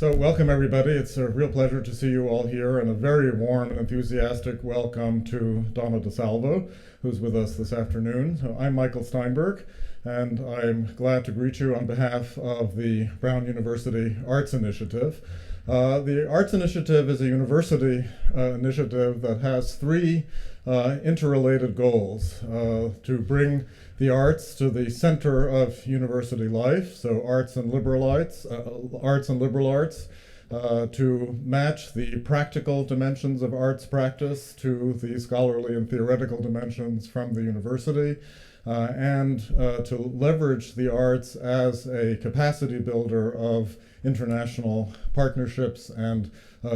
So welcome everybody. It's a real pleasure to see you all here, and a very warm and enthusiastic welcome to Donna Salvo, who's with us this afternoon. So I'm Michael Steinberg, and I'm glad to greet you on behalf of the Brown University Arts Initiative. The Arts Initiative is a university initiative that has three interrelated goals: to bring the arts to the center of university life, so arts and liberal arts, to match the practical dimensions of arts practice to the scholarly and theoretical dimensions from the university, and to leverage the arts as a capacity builder of international partnerships and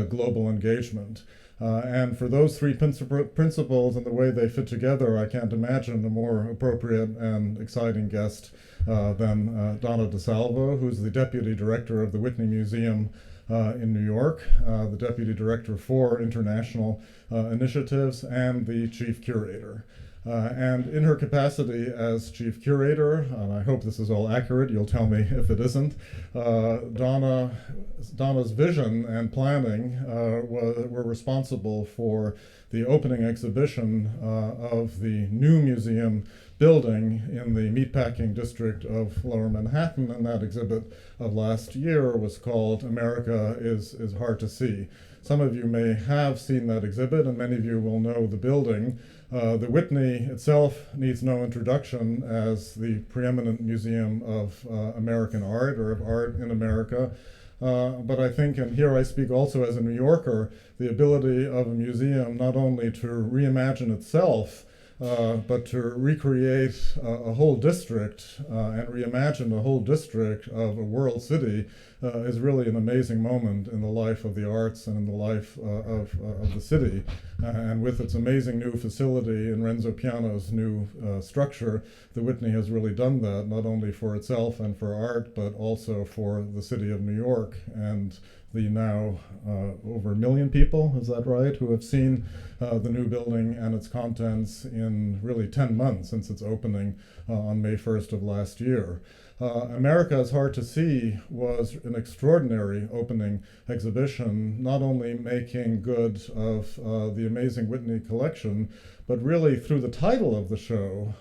global engagement. And for those three principles and the way they fit together, I can't imagine a more appropriate and exciting guest than Donna Salvo, who's the Deputy Director of the Whitney Museum in New York, the Deputy Director for International Initiatives, and the Chief Curator. And in her capacity as Chief Curator, and I hope this is all accurate, you'll tell me if it isn't, Donna's vision and planning were responsible for the opening exhibition of the new museum building in the meatpacking district of Lower Manhattan, and that exhibit of last year was called America is Hard to See. Some of you may have seen that exhibit, and many of you will know the building. The Whitney itself needs no introduction as the preeminent museum of American art, or of art in America. But I think, and here I speak also as a New Yorker, the ability of a museum not only to reimagine itself, but to recreate a whole district and reimagine a whole district of a world city is really an amazing moment in the life of the arts and in the life of the city. And with its amazing new facility in Renzo Piano's new structure, the Whitney has really done that, not only for itself and for art, but also for the city of New York and the now over 1 million people, is that right, who have seen the new building and its contents in really 10 months since its opening on May 1st of last year. America is Hard to See was an extraordinary opening exhibition, not only making good of the amazing Whitney collection, but really through the title of the show,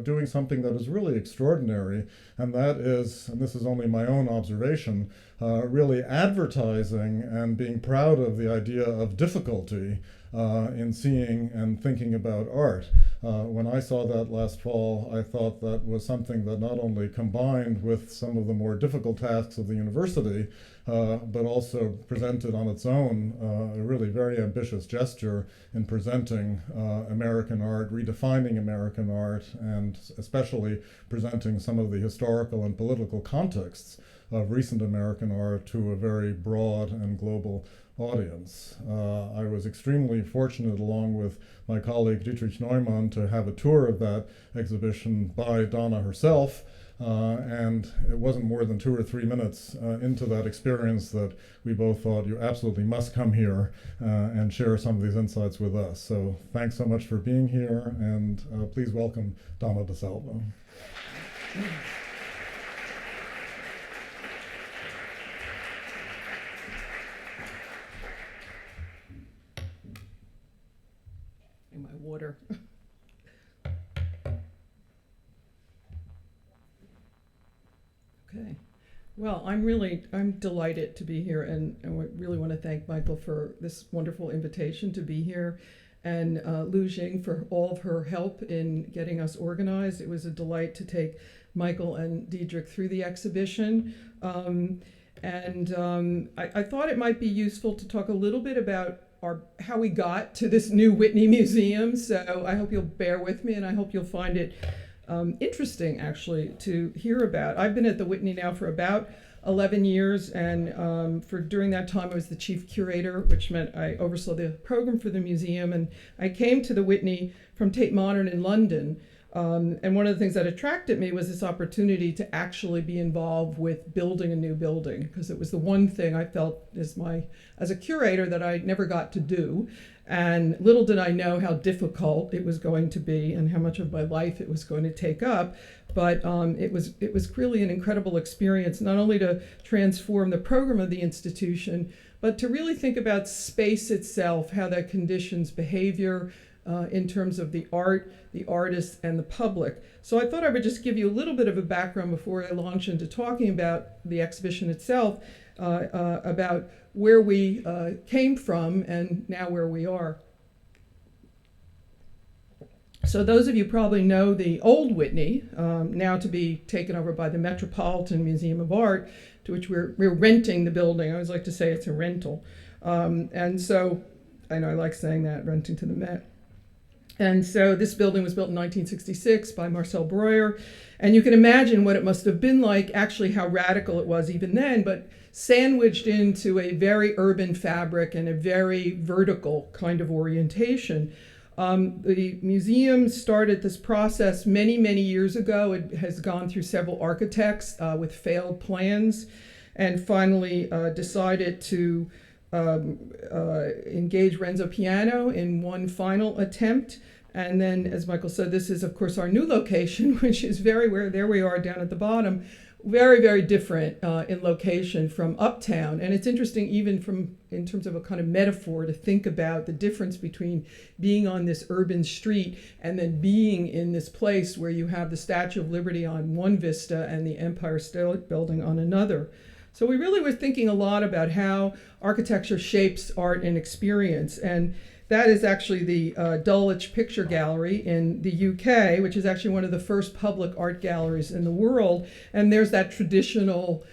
doing something that is really extraordinary, and that is, and this is only my own observation, really advertising and being proud of the idea of difficulty in seeing and thinking about art. When I saw that last fall, I thought that was something that not only combined with some of the more difficult tasks of the university, but also presented on its own a really very ambitious gesture in presenting American art, redefining American art, and especially presenting some of the historical and political contexts of recent American art to a very broad and global audience. I was extremely fortunate, along with my colleague Dietrich Neumann, to have a tour of that exhibition by Donna herself, and it wasn't more than 2 or 3 minutes into that experience that we both thought, you absolutely must come here and share some of these insights with us. So thanks so much for being here, and please welcome Donna Salvo. My water. Okay. Well, I'm delighted to be here, and I really want to thank Michael for this wonderful invitation to be here, and Lu Jing for all of her help in getting us organized. It was a delight to take Michael and Diedrich through the exhibition. I thought it might be useful to talk a little bit about how we got to this new Whitney Museum. So I hope you'll bear with me, and I hope you'll find it interesting, actually, to hear about. I've been at the Whitney now for about 11 years, and during that time I was the Chief Curator, which meant I oversaw the program for the museum. And I came to the Whitney from Tate Modern in London And one of the things that attracted me was this opportunity to actually be involved with building a new building, because it was the one thing I felt as a curator that I never got to do. And little did I know how difficult it was going to be and how much of my life it was going to take up. But it was really an incredible experience, not only to transform the program of the institution, but to really think about space itself, how that conditions behavior in terms of the art, the artists, and the public. So I thought I would just give you a little bit of a background before I launch into talking about the exhibition itself, about where we came from and now where we are. So those of you probably know the old Whitney, now to be taken over by the Metropolitan Museum of Art, to which we're renting the building. I always like to say it's a rental. And so, I know I like saying that, renting to the Met. And so this building was built in 1966 by Marcel Breuer. And you can imagine what it must have been like, actually how radical it was even then, but sandwiched into a very urban fabric and a very vertical kind of orientation. The museum started this process many, many years ago. It has gone through several architects with failed plans, and finally decided to engage Renzo Piano in one final attempt. And then, as Michael said, this is, of course, our new location, which is there we are down at the bottom, very, very different in location from Uptown. And it's interesting, even in terms of a kind of metaphor, to think about the difference between being on this urban street and then being in this place where you have the Statue of Liberty on one vista and the Empire State Building on another. So we really were thinking a lot about how architecture shapes art and experience. And that is actually the Dulwich Picture Gallery in the UK, which is actually one of the first public art galleries in the world. And there's that traditional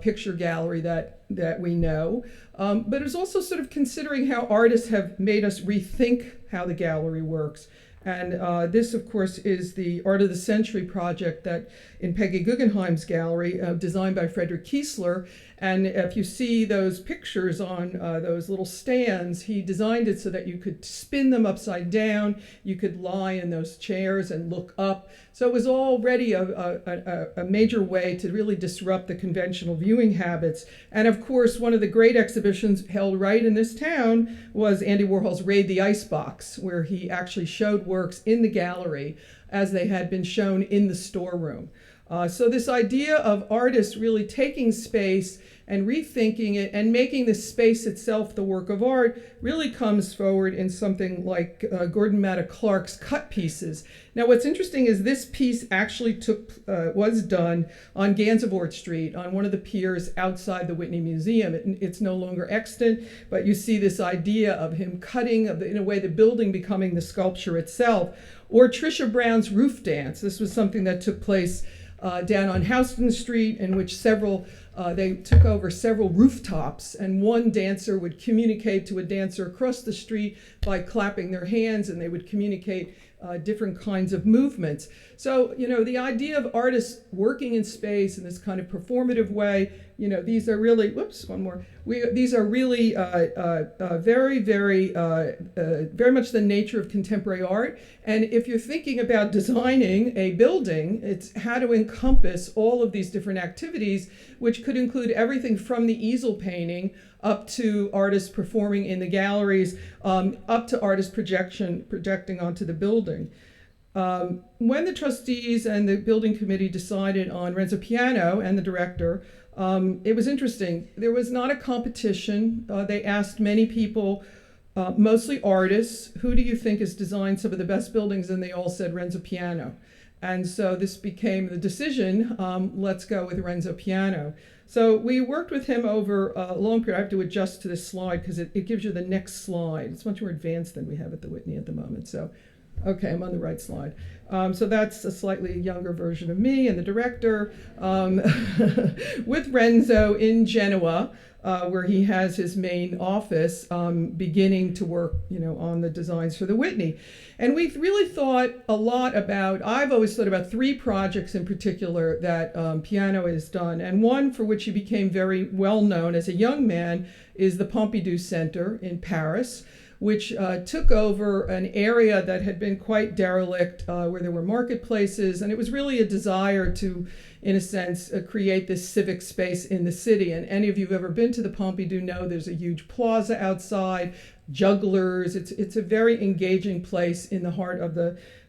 picture gallery that we know. But it's also sort of considering how artists have made us rethink how the gallery works. And this, of course, is the Art of the Century project that in Peggy Guggenheim's gallery, designed by Frederick Kiesler. And if you see those pictures on those little stands, he designed it so that you could spin them upside down, you could lie in those chairs and look up. So it was already a major way to really disrupt the conventional viewing habits. And of course, one of the great exhibitions held right in this town was Andy Warhol's Raid the Icebox, where he actually showed works in the gallery as they had been shown in the storeroom. So this idea of artists really taking space and rethinking it and making the space itself the work of art really comes forward in something like Gordon Matta Clark's cut pieces. Now what's interesting is this piece actually was done on Gansevoort Street on one of the piers outside the Whitney Museum. It's no longer extant, but you see this idea of him cutting, in a way, the building becoming the sculpture itself. Or Trisha Brown's Roof Dance. This was something that took place down on Houston Street, in which they took over several rooftops, and one dancer would communicate to a dancer across the street by clapping their hands, and they would communicate different kinds of movements. So, the idea of artists working in space in this kind of performative way, these are really, these are really very, very, very much the nature of contemporary art. And if you're thinking about designing a building, it's how to encompass all of these different activities, which could include everything from the easel painting up to artists performing in the galleries, up to artists projecting onto the building. When the trustees and the building committee decided on Renzo Piano and the director, it was interesting. There was not a competition. They asked many people, mostly artists, who do you think has designed some of the best buildings? And they all said Renzo Piano. And so this became the decision, let's go with Renzo Piano. So we worked with him over a long period. I have to adjust to this slide because it gives you the next slide. It's much more advanced than we have at the Whitney at the moment. So, okay, I'm on the right slide. So that's a slightly younger version of me and the director with Renzo in Genoa, where he has his main office, beginning to work, on the designs for the Whitney. And we've really thought a lot about, I've always thought about three projects in particular that Piano has done. And one for which he became very well known as a young man is the Pompidou Center in Paris, which took over an area that had been quite derelict, where there were marketplaces, and it was really a desire to, in a sense, create this civic space in the city. And any of you who've ever been to the Pompidou know there's a huge plaza outside, jugglers. It's a very engaging place in the heart of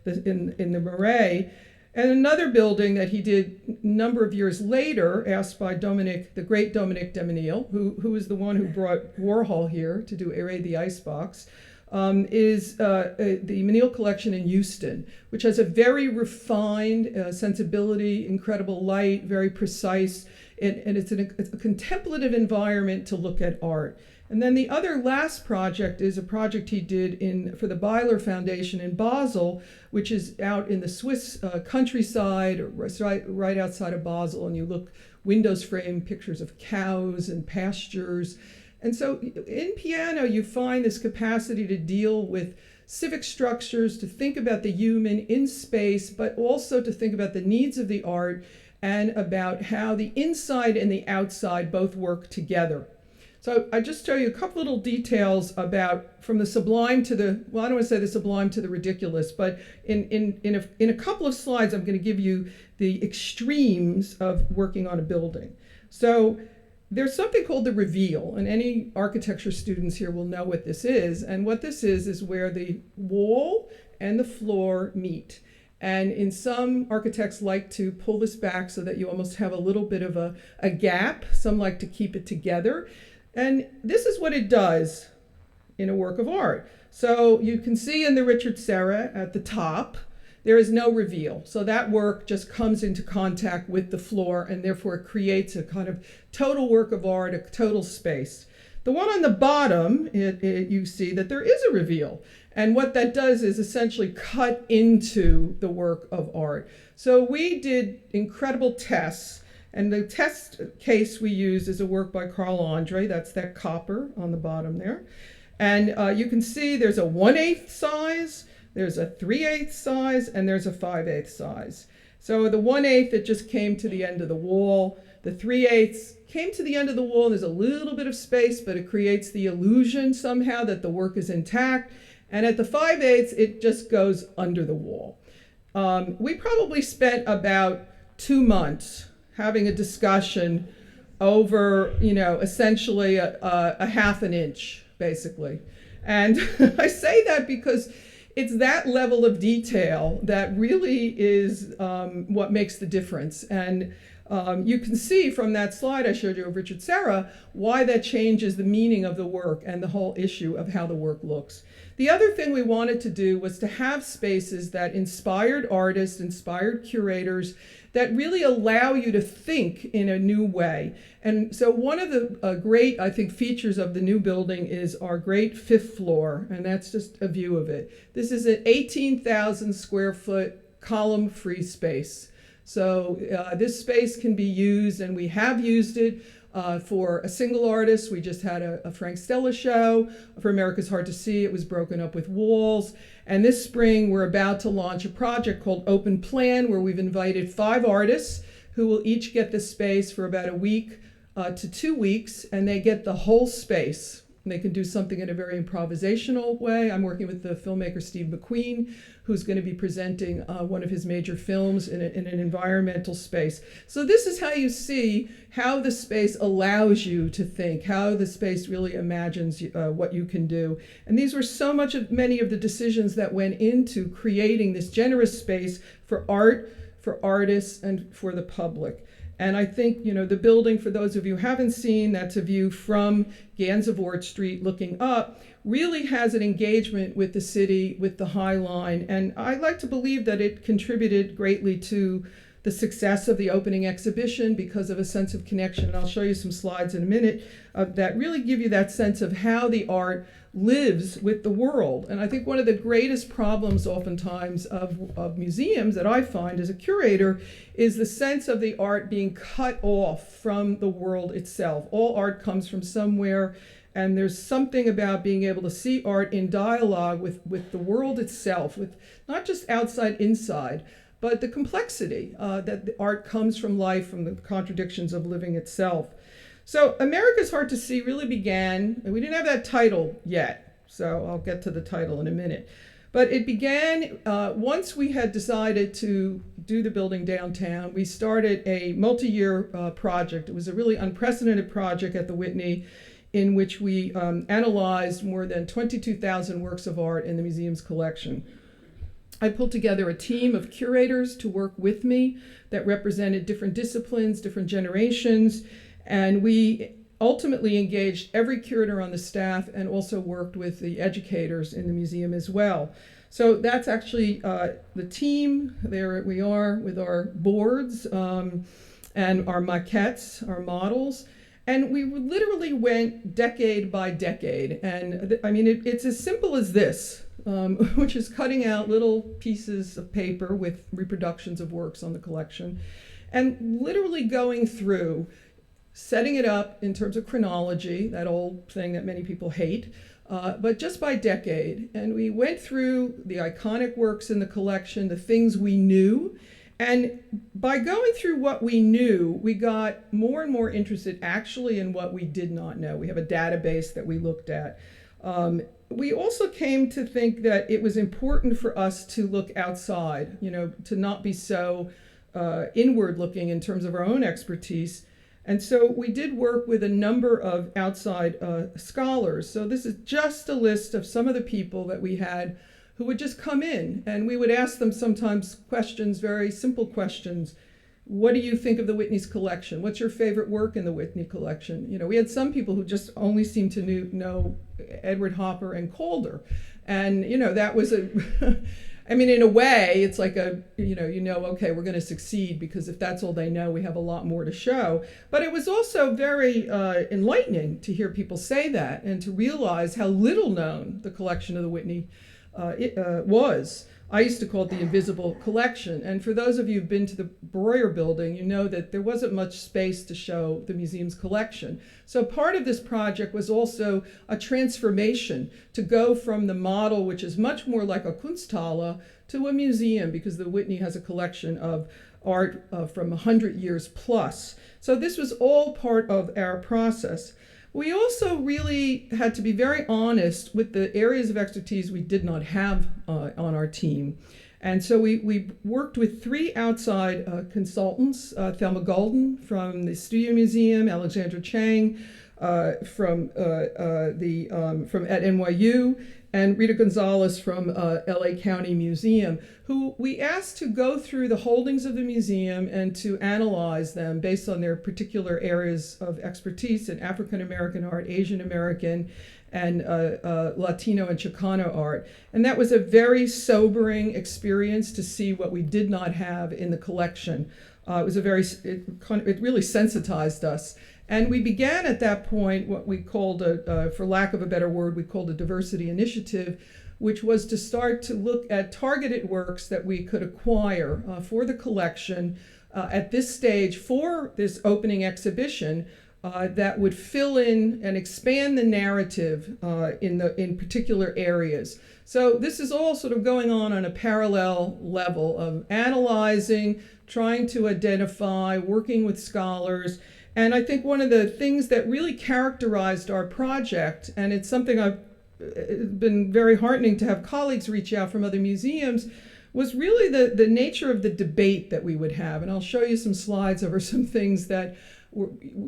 in the Marais. And another building that he did a number of years later, asked by the great Dominique de Menil, who is the one who brought Warhol here to do Ere the Icebox, is the Menil collection in Euston, which has a very refined sensibility, incredible light, very precise, and it's a contemplative environment to look at art. And then the other last project is a project he did for the Byler Foundation in Basel, which is out in the Swiss countryside, right outside of Basel, and you look, windows frame pictures of cows and pastures. And so in Piano, you find this capacity to deal with civic structures, to think about the human in space, but also to think about the needs of the art and about how the inside and the outside both work together. So I just show you a couple little details about from the sublime to the, well, I don't want to say the sublime to the ridiculous, but in a couple of slides, I'm going to give you the extremes of working on a building. So there's something called the reveal, and any architecture students here will know what this is. And what this is where the wall and the floor meet. And in some architects like to pull this back so that you almost have a little bit of a gap. Some like to keep it together. And this is what it does in a work of art. So you can see in the Richard Serra at the top, there is no reveal. So that work just comes into contact with the floor, and therefore it creates a kind of total work of art, a total space. The one on the bottom, you see that there is a reveal. And what that does is essentially cut into the work of art. So we did incredible tests. And the test case we use is a work by Carl Andre. That's that copper on the bottom there. And you can see there's a 1/8 size, there's a 3/8 size, and there's a 5/8 size. So the 1/8 that just came to the end of the wall, the 3/8 came to the end of the wall, and there's a little bit of space, but it creates the illusion somehow that the work is intact. And at the 5/8, it just goes under the wall. We probably spent about 2 months having a discussion over, essentially a half an inch, basically. And I say that because it's that level of detail that really is what makes the difference. And you can see from that slide I showed you of Richard Serra why that changes the meaning of the work and the whole issue of how the work looks. The other thing we wanted to do was to have spaces that inspired artists, inspired curators, that really allow you to think in a new way. And so one of the great, I think, features of the new building is our great 5th floor, and that's just a view of it. This is an 18,000 square foot column-free space. So this space can be used, and we have used it for a single artist. We just had a Frank Stella show for America's Hard to See. It was broken up with walls. And this spring, we're about to launch a project called Open Plan, where we've invited 5 artists who will each get this space for about a week to 2 weeks, and they get the whole space. And they can do something in a very improvisational way. I'm working with the filmmaker Steve McQueen, who's going to be presenting one of his major films in an environmental space. So this is how you see how the space allows you to think, how the space really imagines what you can do. And these were many of the decisions that went into creating this generous space for art, for artists, and for the public. And I think, the building, for those of you who haven't seen, that's a view from Gansevoort Street looking up, really has an engagement with the city, with the High Line. And I like to believe that it contributed greatly to the success of the opening exhibition because of a sense of connection. And I'll show you some slides in a minute that really give you that sense of how the art lives with the world. And I think one of the greatest problems oftentimes of museums that I find as a curator is the sense of the art being cut off from the world itself. All art comes from somewhere, and there's something about being able to see art in dialogue with the world itself, with not just outside, inside, but the complexity that the art comes from life, from the contradictions of living itself. So America's Hard to See really began, and we didn't have that title yet. So I'll get to the title in a minute. But it began, once we had decided to do the building downtown, we started a multi-year project. It was a really unprecedented project at the Whitney, in which we analyzed more than 22,000 works of art in the museum's collection. I pulled together a team of curators to work with me that represented different disciplines, different generations, and we ultimately engaged every curator on the staff and also worked with the educators in the museum as well. So that's actually the team. There we are with our boards and our maquettes, our models. And we literally went decade by decade. And I mean, it's as simple as this, which is cutting out little pieces of paper with reproductions of works on the collection and literally going through, setting it up in terms of chronology, that old thing that many people hate, but just by decade. And we went through the iconic works in the collection, the things we knew. And by going through what we knew, we got more and more interested actually in what we did not know. We have a database that we looked at. We also came to think that it was important for us to look outside, to not be so inward looking in terms of our own expertise. And so we did work with a number of outside scholars. So this is just a list of some of the people that we had who would just come in, and we would ask them sometimes questions, very simple questions. What do you think of the Whitney's collection? What's your favorite work in the Whitney collection? We had some people who just only seemed to know Edward Hopper and Calder. And, that was I mean, in a way, it's like okay, we're going to succeed because if that's all they know, we have a lot more to show. But it was also very enlightening to hear people say that and to realize how little known the collection of the Whitney was. I used to call it the invisible collection. And for those of you who've been to the Breuer building, you know that there wasn't much space to show the museum's collection. So part of this project was also a transformation to go from the model, which is much more like a Kunsthalle, to a museum, because the Whitney has a collection of art from 100 years plus. So this was all part of our process. We also really had to be very honest with the areas of expertise we did not have on our team. And so we worked with 3 outside consultants, Thelma Golden from the Studio Museum, Alexandra Chang from at NYU, and Rita Gonzalez from LA County Museum, who we asked to go through the holdings of the museum and to analyze them based on their particular areas of expertise in African American art, Asian American, and Latino and Chicano art. And that was a very sobering experience to see what we did not have in the collection. It really sensitized us. And we began at that point what we called, for lack of a better word, we called a diversity initiative, which was to start to look at targeted works that we could acquire for the collection at this stage for this opening exhibition that would fill in and expand the narrative in particular areas. So this is all sort of going on a parallel level of analyzing, trying to identify, working with scholars. And I think one of the things that really characterized our project, and it's something it's been very heartening to have colleagues reach out from other museums, was really the nature of the debate that we would have. And I'll show you some slides over some things that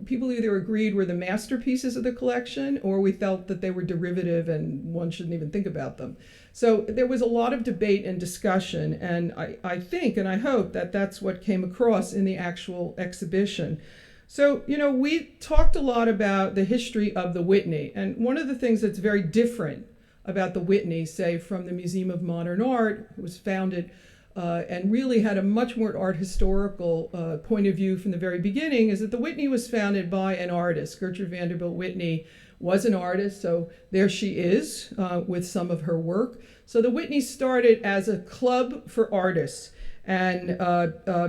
people either agreed were the masterpieces of the collection, or we felt that they were derivative and one shouldn't even think about them. So there was a lot of debate and discussion, and I think and I hope that that's what came across in the actual exhibition. So, we talked a lot about the history of the Whitney, and one of the things that's very different about the Whitney, say from the Museum of Modern Art, was founded and really had a much more art historical point of view from the very beginning, is that the Whitney was founded by an artist. Gertrude Vanderbilt Whitney was an artist, so there she is with some of her work. So the Whitney started as a club for artists and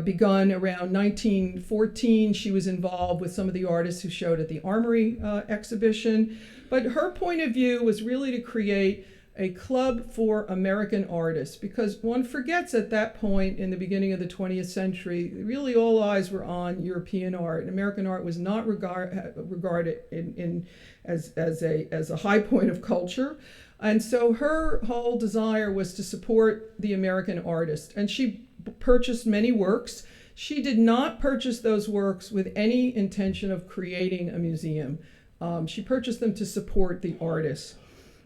begun around 1914. She was involved with some of the artists who showed at the Armory exhibition. But her point of view was really to create a club for American artists, because one forgets at that point in the beginning of the 20th century, really all eyes were on European art, and American art was not regarded as a high point of culture. And so her whole desire was to support the American artist. And she purchased many works. She did not purchase those works with any intention of creating a museum. She purchased them to support the artist.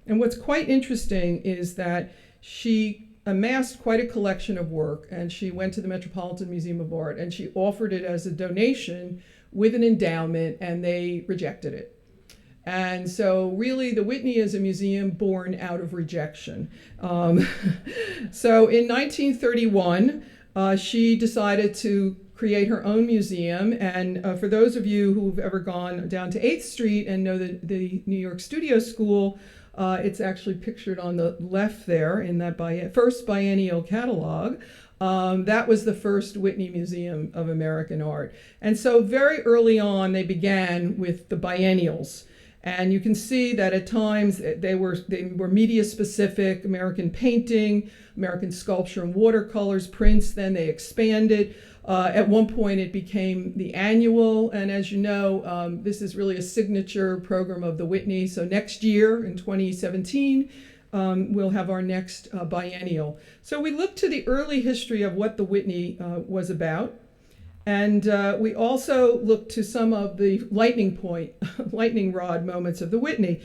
And what's quite interesting is that she amassed quite a collection of work, and she went to the Metropolitan Museum of Art and she offered it as a donation with an endowment, and they rejected it. And so really the Whitney is a museum born out of rejection. So in 1931, she decided to create her own museum. And for those of you who've ever gone down to 8th Street and know the New York Studio School, it's actually pictured on the left there in that first biennial catalog. That was the first Whitney Museum of American Art. And so very early on, they began with the biennials. And you can see that at times they were media specific, American painting, American sculpture and watercolors, prints. Then they expanded. At one point it became the annual. And as you know, this is really a signature program of the Whitney. So next year in 2017, we'll have our next biennial. So we look to the early history of what the Whitney was about. And we also look to some of the lightning rod moments of the Whitney.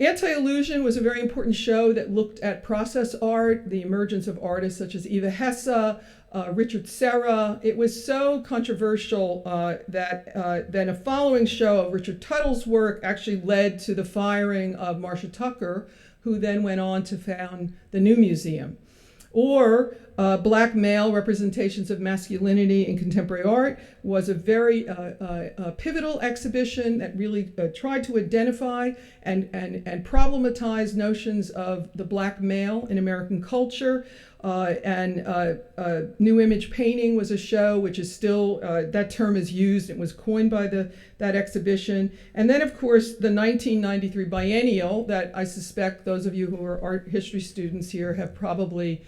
Anti-Illusion was a very important show that looked at process art, the emergence of artists such as Eva Hesse, Richard Serra. It was so controversial that then a following show of Richard Tuttle's work actually led to the firing of Marcia Tucker, who then went on to found the New Museum. Or Black Male Representations of Masculinity in Contemporary Art was a very pivotal exhibition that really tried to identify and problematize notions of the Black male in American culture. New Image Painting was a show which is still, that term is used, it was coined by that exhibition. And then of course the 1993 biennial that I suspect those of you who are art history students here have probably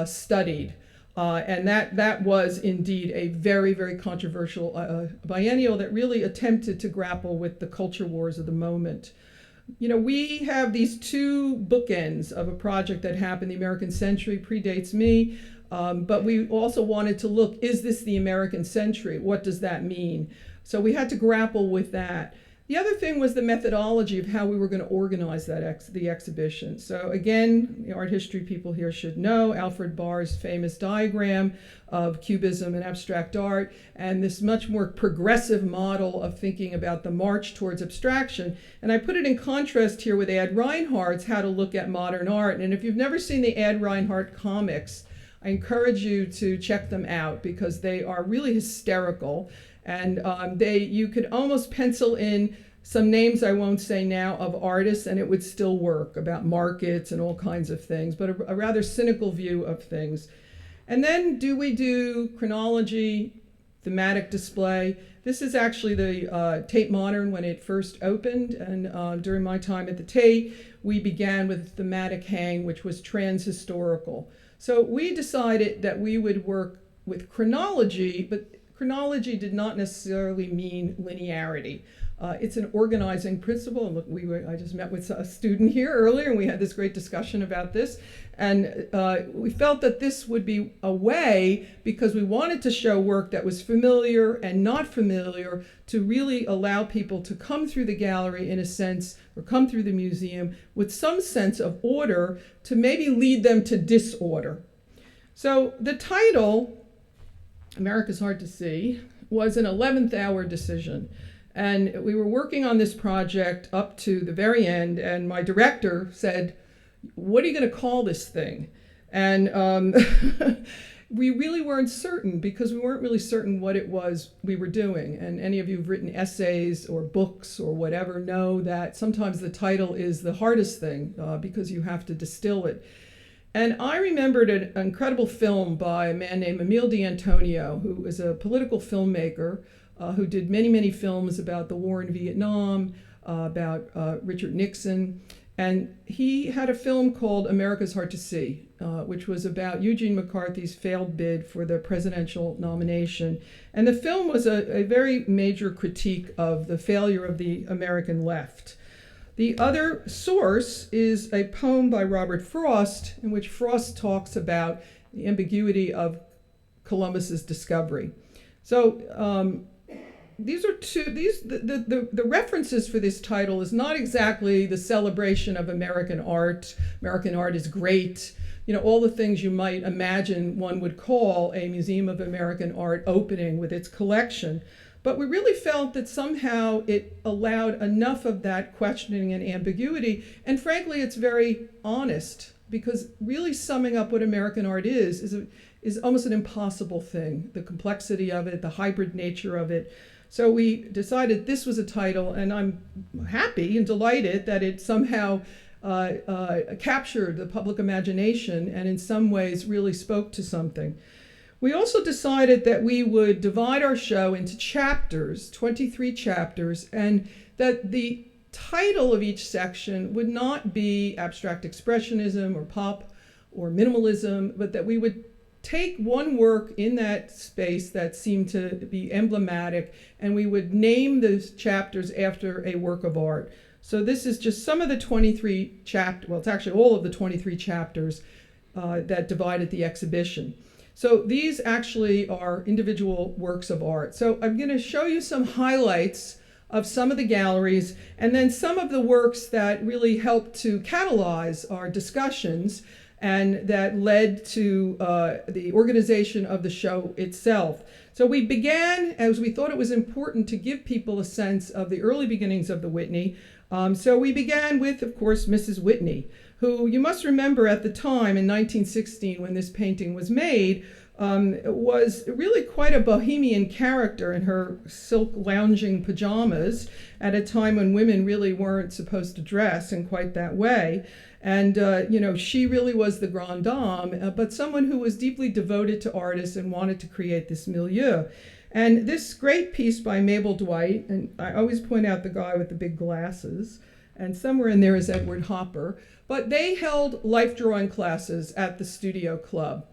studied. And that was indeed a very, very controversial biennial that really attempted to grapple with the culture wars of the moment. You know, we have these two bookends of a project that happened. The American Century predates me, but we also wanted to look, is this the American Century? What does that mean? So we had to grapple with that. The other thing was the methodology of how we were going to organize the exhibition. So again, the art history people here should know Alfred Barr's famous diagram of cubism and abstract art, and this much more progressive model of thinking about the march towards abstraction. And I put it in contrast here with Ad Reinhardt's How to Look at Modern Art. And if you've never seen the Ad Reinhardt comics, I encourage you to check them out because they are really hysterical. And you could almost pencil in some names I won't say now of artists and it would still work, about markets and all kinds of things, but a rather cynical view of things. And then we do chronology, thematic display. This is actually the Tate Modern when it first opened, and during my time at the Tate, we began with thematic hang, which was trans-historical. So we decided that we would work with chronology, but chronology did not necessarily mean linearity. It's an organizing principle. And look, I just met with a student here earlier, and we had this great discussion about this. And we felt that this would be a way, because we wanted to show work that was familiar and not familiar, to really allow people to come through the gallery in a sense, or come through the museum with some sense of order, to maybe lead them to disorder. So the title, America's Hard to See, was an 11th hour decision. And we were working on this project up to the very end, and my director said, what are you going to call this thing? And we really weren't certain, because we weren't really certain what it was we were doing. And any of you who've written essays or books or whatever know that sometimes the title is the hardest thing because you have to distill it. And I remembered an incredible film by a man named Emile D'Antonio, who is a political filmmaker who did many, many films about the war in Vietnam, about Richard Nixon. And he had a film called America's Hard to See, which was about Eugene McCarthy's failed bid for the presidential nomination. And the film was a very major critique of the failure of the American left. The other source is a poem by Robert Frost, in which Frost talks about the ambiguity of Columbus's discovery. So these are the references for this title is not exactly the celebration of American art. American art is great. You know, all the things you might imagine one would call a Museum of American Art opening with its collection. But we really felt that somehow it allowed enough of that questioning and ambiguity. And frankly, it's very honest, because really summing up what American art is almost an impossible thing. The complexity of it, the hybrid nature of it. So we decided this was a title, and I'm happy and delighted that it somehow captured the public imagination and in some ways really spoke to something. We also decided that we would divide our show into chapters, 23 chapters, and that the title of each section would not be abstract expressionism or pop or minimalism, but that we would take one work in that space that seemed to be emblematic, and we would name those chapters after a work of art. So this is just some of the 23 chapters, well, it's actually all of the 23 chapters that divided the exhibition. So these actually are individual works of art. So I'm going to show you some highlights of some of the galleries, and then some of the works that really helped to catalyze our discussions and that led to the organization of the show itself. So we began, as we thought it was important to give people a sense of the early beginnings of the Whitney. So we began with, of course, Mrs. Whitney, who you must remember at the time in 1916 when this painting was made, was really quite a bohemian character in her silk lounging pajamas at a time when women really weren't supposed to dress in quite that way. And, she really was the grande dame, but someone who was deeply devoted to artists and wanted to create this milieu. And this great piece by Mabel Dwight, and I always point out the guy with the big glasses, and somewhere in there is Edward Hopper, but they held life drawing classes at the Studio Club.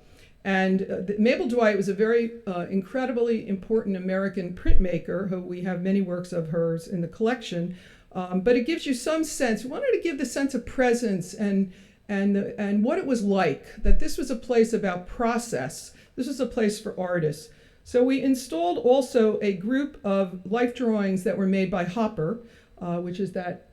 And Mabel Dwight was a very incredibly important American printmaker, who we have many works of hers in the collection. But it gives you some sense. We wanted to give the sense of presence and what it was like, that this was a place about process. This was a place for artists. So we installed also a group of life drawings that were made by Hopper, which is that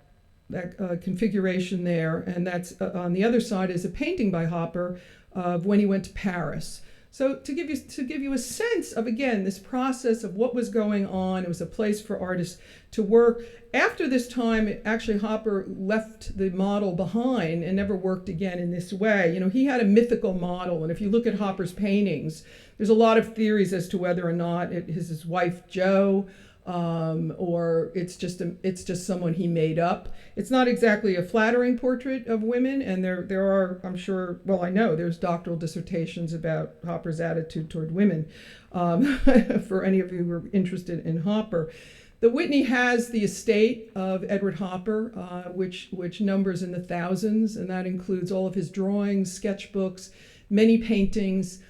configuration there. And that's on the other side is a painting by Hopper of when he went to Paris. So to give you a sense of, again, this process of what was going on, it was a place for artists to work. After this time, actually Hopper left the model behind and never worked again in this way. You know, he had a mythical model, and if you look at Hopper's paintings, there's a lot of theories as to whether or not it is his wife Jo, or it's just someone he made up. It's not exactly a flattering portrait of women, and there are, I'm sure, well, I know there's doctoral dissertations about Hopper's attitude toward women, for any of you who are interested in Hopper. The Whitney has the estate of Edward Hopper, which numbers in the thousands, and that includes all of his drawings, sketchbooks, many paintings.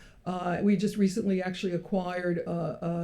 We just recently actually acquired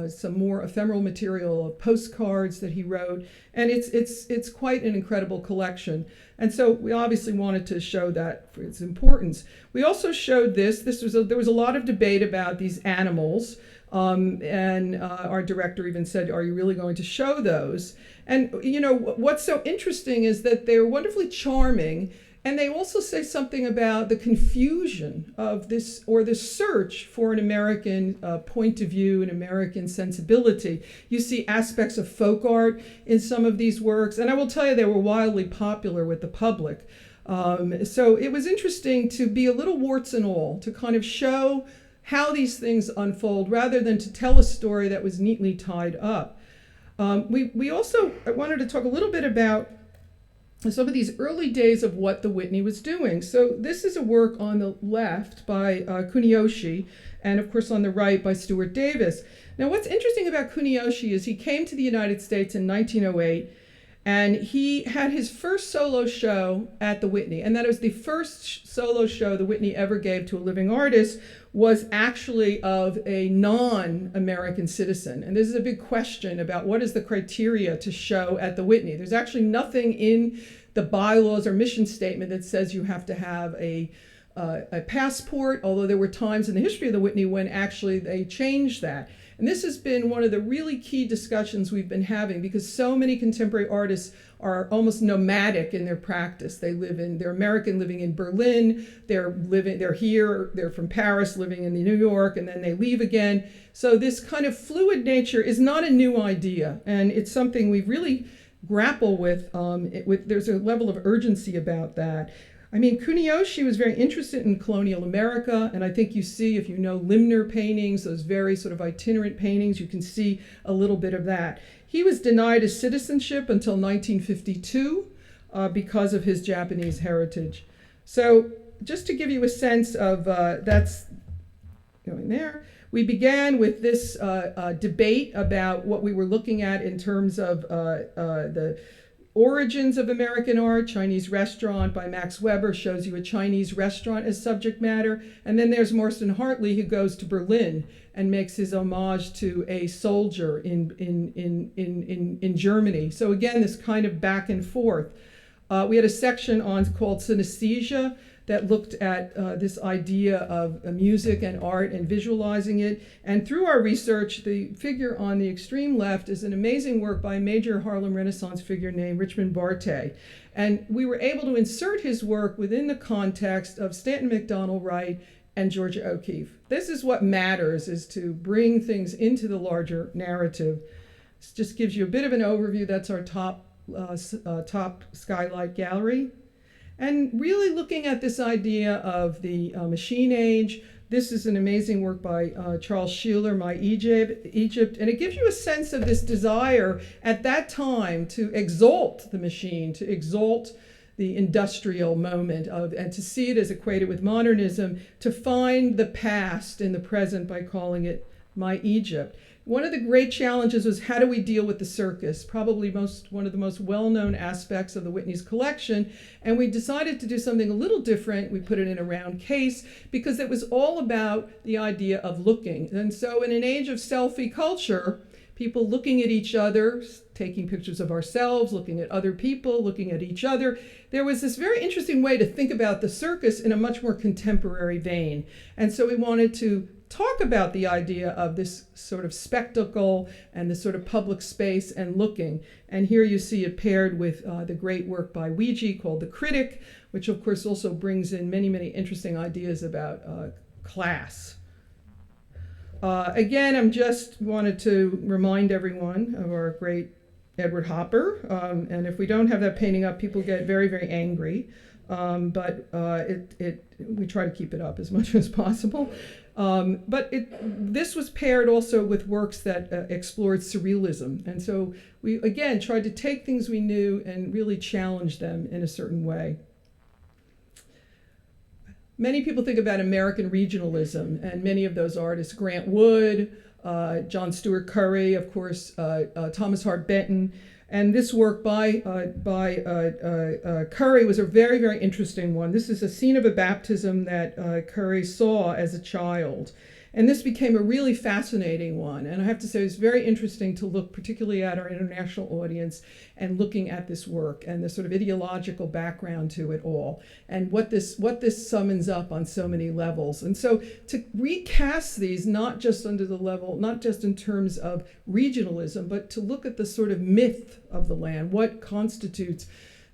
some more ephemeral material of postcards that he wrote, and it's quite an incredible collection. And so we obviously wanted to show that for its importance. We also showed this. There was a lot of debate about these animals, and our director even said, "Are you really going to show those?" And what's so interesting is that they're wonderfully charming. And they also say something about the confusion of this, or the search for an American point of view, an American sensibility. You see aspects of folk art in some of these works, and I will tell you they were wildly popular with the public. So it was interesting to be a little warts and all, to kind of show how these things unfold rather than to tell a story that was neatly tied up. We also wanted to talk a little bit about some of these early days of what the Whitney was doing. So this is a work on the left by Kuniyoshi, and of course on the right by Stuart Davis. Now what's interesting about Kuniyoshi is he came to the United States in 1908, and he had his first solo show at the Whitney, and that was the first solo show the Whitney ever gave to a living artist, was actually of a non-American citizen. And this is a big question about what is the criteria to show at the Whitney. There's actually nothing in the bylaws or mission statement that says you have to have a passport, although there were times in the history of the Whitney when actually they changed that. And this has been one of the really key discussions we've been having, because so many contemporary artists are almost nomadic in their practice. They're American living in Berlin, they're here, they're from Paris living in New York, and then they leave again. So this kind of fluid nature is not a new idea, and it's something we really grapple with. There's a level of urgency about that. I mean, Kuniyoshi was very interested in colonial America, and I think you see, if you know Limner paintings, those very sort of itinerant paintings, you can see a little bit of that. He was denied his citizenship until 1952 because of his Japanese heritage. So just to give you a sense of that's going there. We began with this debate about what we were looking at in terms of the origins of American art. Chinese Restaurant by Max Weber shows you a Chinese restaurant as subject matter. And then there's Marston Hartley, who goes to Berlin and makes his homage to a soldier in Germany. So again, this kind of back and forth. We had a section called synesthesia that looked at this idea of music and art and visualizing it. And through our research, the figure on the extreme left is an amazing work by a major Harlem Renaissance figure named Richmond Barthé. And we were able to insert his work within the context of Stanton McDonald Wright and Georgia O'Keeffe. This is what matters, is to bring things into the larger narrative. This just gives you a bit of an overview. That's our top skylight gallery. And really looking at this idea of the machine age. This is an amazing work by Charles Sheeler, My Egypt, and it gives you a sense of this desire at that time to exalt the machine, to exalt the industrial moment and to see it as equated with modernism, to find the past in the present by calling it My Egypt. One of the great challenges was, how do we deal with the circus? Probably one of the most well-known aspects of the Whitney's collection. And we decided to do something a little different. We put it in a round case because it was all about the idea of looking. And so in an age of selfie culture, people looking at each other, taking pictures of ourselves, looking at other people, looking at each other, there was this very interesting way to think about the circus in a much more contemporary vein. And so we wanted to talk about the idea of this sort of spectacle and this sort of public space and looking. And here you see it paired with the great work by Ouija called The Critic, which of course also brings in many, many interesting ideas about class. Again, I'm just wanted to remind everyone of our great Edward Hopper. And if we don't have that painting up, people get very, very angry. But we try to keep it up as much as possible. But this was paired also with works that explored surrealism. And so we, again, tried to take things we knew and really challenge them in a certain way. Many people think about American regionalism, and many of those artists, Grant Wood, John Stewart Curry, of course, Thomas Hart Benton. And this work by Curry was a very, very interesting one. This is a scene of a baptism that Curry saw as a child. And this became a really fascinating one. And I have to say, it's very interesting to look particularly at our international audience and looking at this work and the sort of ideological background to it all and what this summons up on so many levels. And so to recast these, not just under the level, not just in terms of regionalism, but to look at the sort of myth of the land, what constitutes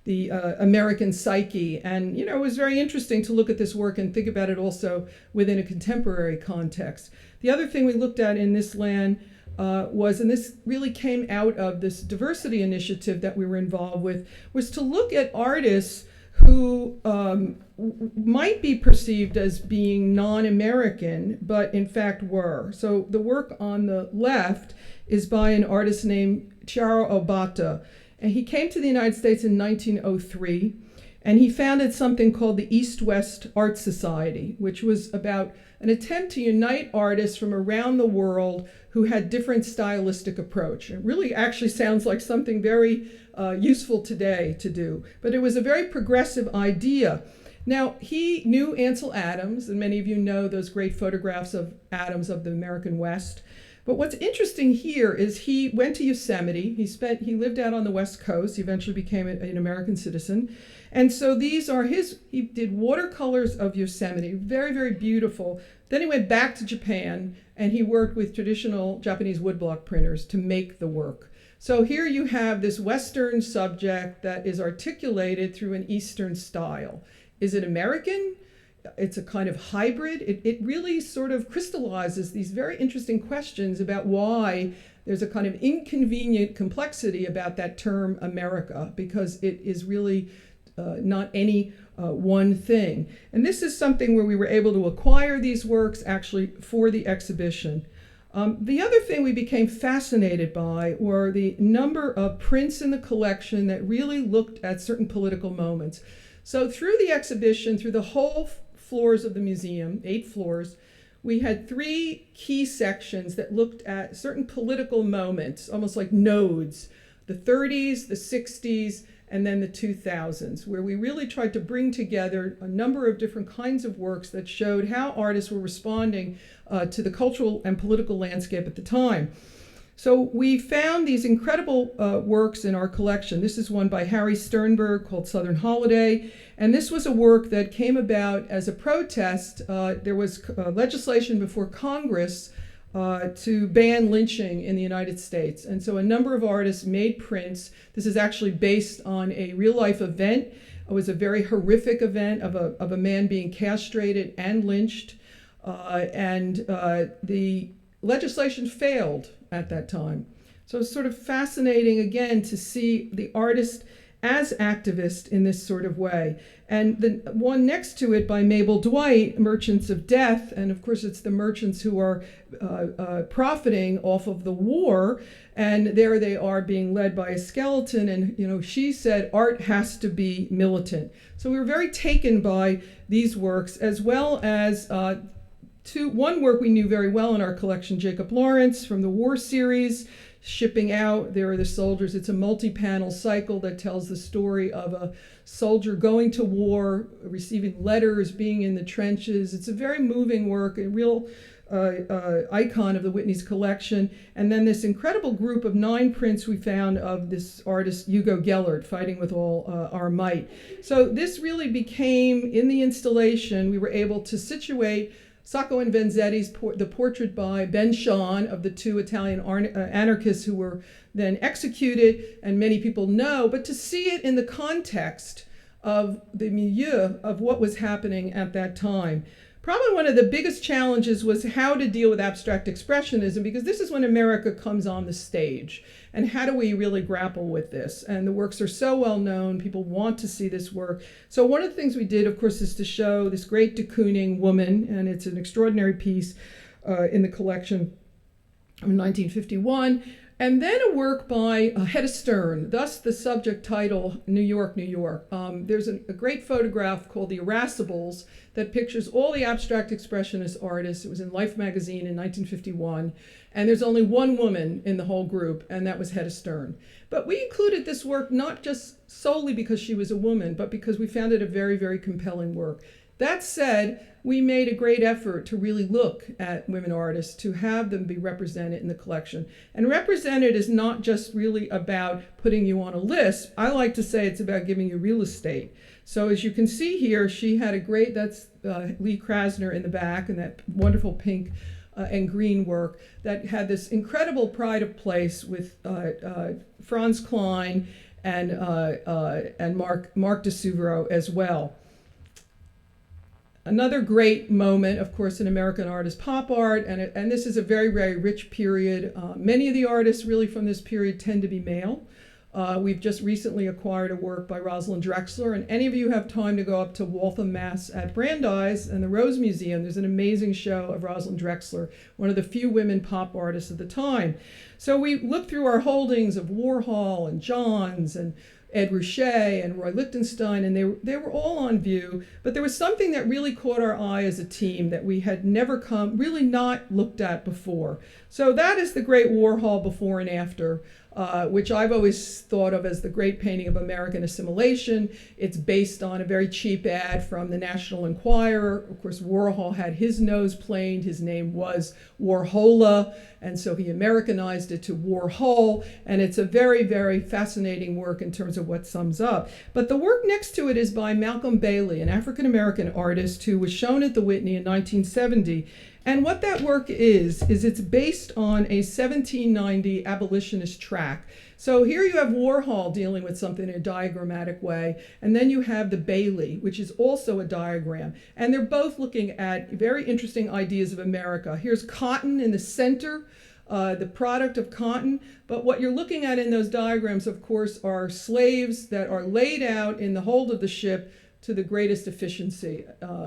the American psyche. And, you know, it was very interesting to look at this work and think about it also within a contemporary context. The other thing we looked at in this land was, and this really came out of this diversity initiative that we were involved with, was to look at artists who might be perceived as being non-American, but in fact were. So the work on the left is by an artist named Charo Obata. And he came to the United States in 1903, and he founded something called the EastWest Art Society, which was about an attempt to unite artists from around the world who had different stylistic approach. It really actually sounds like something very useful today to do, but it was a very progressive idea. Now, he knew Ansel Adams, and many of you know those great photographs of Adams of the American West. But what's interesting here is he went to Yosemite. He lived out on the West Coast. He eventually became an American citizen. And so these are he did watercolors of Yosemite, very, very beautiful. Then he went back to Japan and he worked with traditional Japanese woodblock printers to make the work. So here you have this Western subject that is articulated through an Eastern style. Is it American? It's a kind of hybrid. It really sort of crystallizes these very interesting questions about why there's a kind of inconvenient complexity about that term America, because it is really not any one thing. And this is something where we were able to acquire these works actually for the exhibition. The other thing we became fascinated by were the number of prints in the collection that really looked at certain political moments. So through the exhibition, through the whole floors of the museum, 8 floors, we had 3 key sections that looked at certain political moments, almost like nodes, the 30s, the 60s, and then the 2000s, where we really tried to bring together a number of different kinds of works that showed how artists were responding to the cultural and political landscape at the time. So we found these incredible works in our collection. This is one by Harry Sternberg called Southern Holiday. And this was a work that came about as a protest. There was legislation before Congress to ban lynching in the United States. And so a number of artists made prints. This is actually based on a real life event. It was a very horrific event of a man being castrated and lynched. The legislation failed at that time. So it's sort of fascinating again to see the artist as activist in this sort of way. And the one next to it by Mabel Dwight, Merchants of Death, and of course it's the merchants who are profiting off of the war, and there they are being led by a skeleton, and she said art has to be militant. So we were very taken by these works, as well as one work we knew very well in our collection, Jacob Lawrence from the War series, Shipping Out. There are the soldiers. It's a multi-panel cycle that tells the story of a soldier going to war, receiving letters, being in the trenches. It's a very moving work, a real icon of the Whitney's collection. And then this incredible group of 9 prints we found of this artist, Hugo Gellert, fighting with all our might. So this really became, in the installation, we were able to situate Sacco and Vanzetti's the portrait by Ben Shahn of the 2 Italian anarchists who were then executed, and many people know, but to see it in the context of the milieu of what was happening at that time. Probably one of the biggest challenges was how to deal with abstract expressionism, because this is when America comes on the stage. And how do we really grapple with this? And the works are so well known, people want to see this work. So one of the things we did, of course, is to show this great de Kooning woman, and it's an extraordinary piece in the collection of 1951. And then a work by Hedda Stern, thus the subject title, New York, New York. There's a great photograph called The Irascibles that pictures all the abstract expressionist artists. It was in Life magazine in 1951. And there's only one woman in the whole group, and that was Hedda Stern. But we included this work not just solely because she was a woman, but because we found it a very, very compelling work. That said, we made a great effort to really look at women artists, to have them be represented in the collection. And represented is not just really about putting you on a list. I like to say it's about giving you real estate. So as you can see here, she had a great, that's Lee Krasner in the back, and that wonderful pink and green work that had this incredible pride of place with Franz Klein and Marc de Souvreau as well. Another great moment, of course, in American art is pop art, and this is a very, very rich period. Many of the artists really from this period tend to be male. We've just recently acquired a work by Rosalind Drexler, and any of you have time to go up to Waltham, Mass. At Brandeis and the Rose Museum, there's an amazing show of Rosalind Drexler, one of the few women pop artists of the time. So we looked through our holdings of Warhol and Johns and Ed Ruscha and Roy Lichtenstein, and they were all on view. But there was something that really caught our eye as a team that we had never really not looked at before. So that is the great Warhol before and after, which I've always thought of as the great painting of American assimilation. It's based on a very cheap ad from the National Enquirer. Of course, Warhol had his nose planed. His name was Warhola, and so he Americanized it to Warhol. And it's a very, very fascinating work in terms of what sums up. But the work next to it is by Malcolm Bailey, an African-American artist who was shown at the Whitney in 1970. And what that work is it's based on a 1790 abolitionist track. So here you have Warhol dealing with something in a diagrammatic way, and then you have the Bailey, which is also a diagram. And they're both looking at very interesting ideas of America. Here's cotton in the center, the product of cotton. But what you're looking at in those diagrams, of course, are slaves that are laid out in the hold of the ship to the greatest efficiency,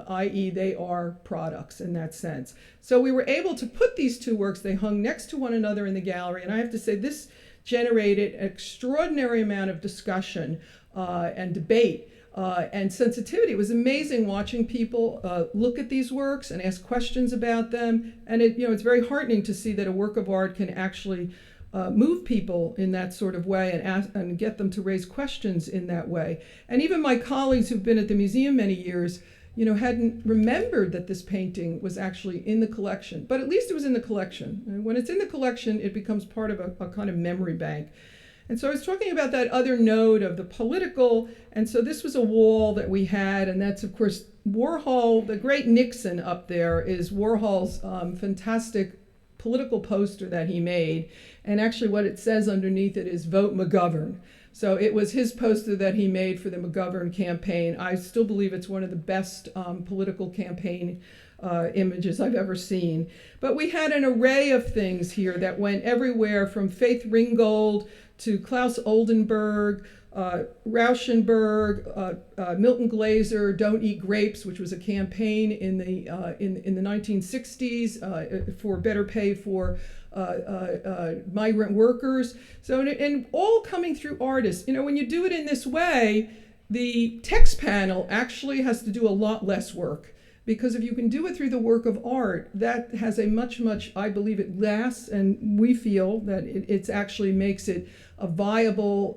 i.e. they are products in that sense. So we were able to put these two works, they hung next to one another in the gallery, and I have to say this generated an extraordinary amount of discussion and debate and sensitivity. It was amazing watching people look at these works and ask questions about them, and it's very heartening to see that a work of art can actually move people in that sort of way and get them to raise questions in that way. And even my colleagues who've been at the museum many years, hadn't remembered that this painting was actually in the collection. But at least it was in the collection. And when it's in the collection, it becomes part of a kind of memory bank. And so I was talking about that other node of the political, and so this was a wall that we had, and that's, of course, Warhol. The great Nixon up there is Warhol's fantastic political poster that he made. And actually what it says underneath it is "Vote McGovern." So it was his poster that he made for the McGovern campaign. I still believe it's one of the best political campaign images I've ever seen. But we had an array of things here that went everywhere, from Faith Ringgold to Klaus Oldenburg, Rauschenberg, Milton Glaser, "Don't Eat Grapes," which was a campaign in the 1960s for better pay for migrant workers. So, and all coming through artists. When you do it in this way, the text panel actually has to do a lot less work. Because if you can do it through the work of art, that has a much, I believe it lasts, and we feel that it actually makes it a viable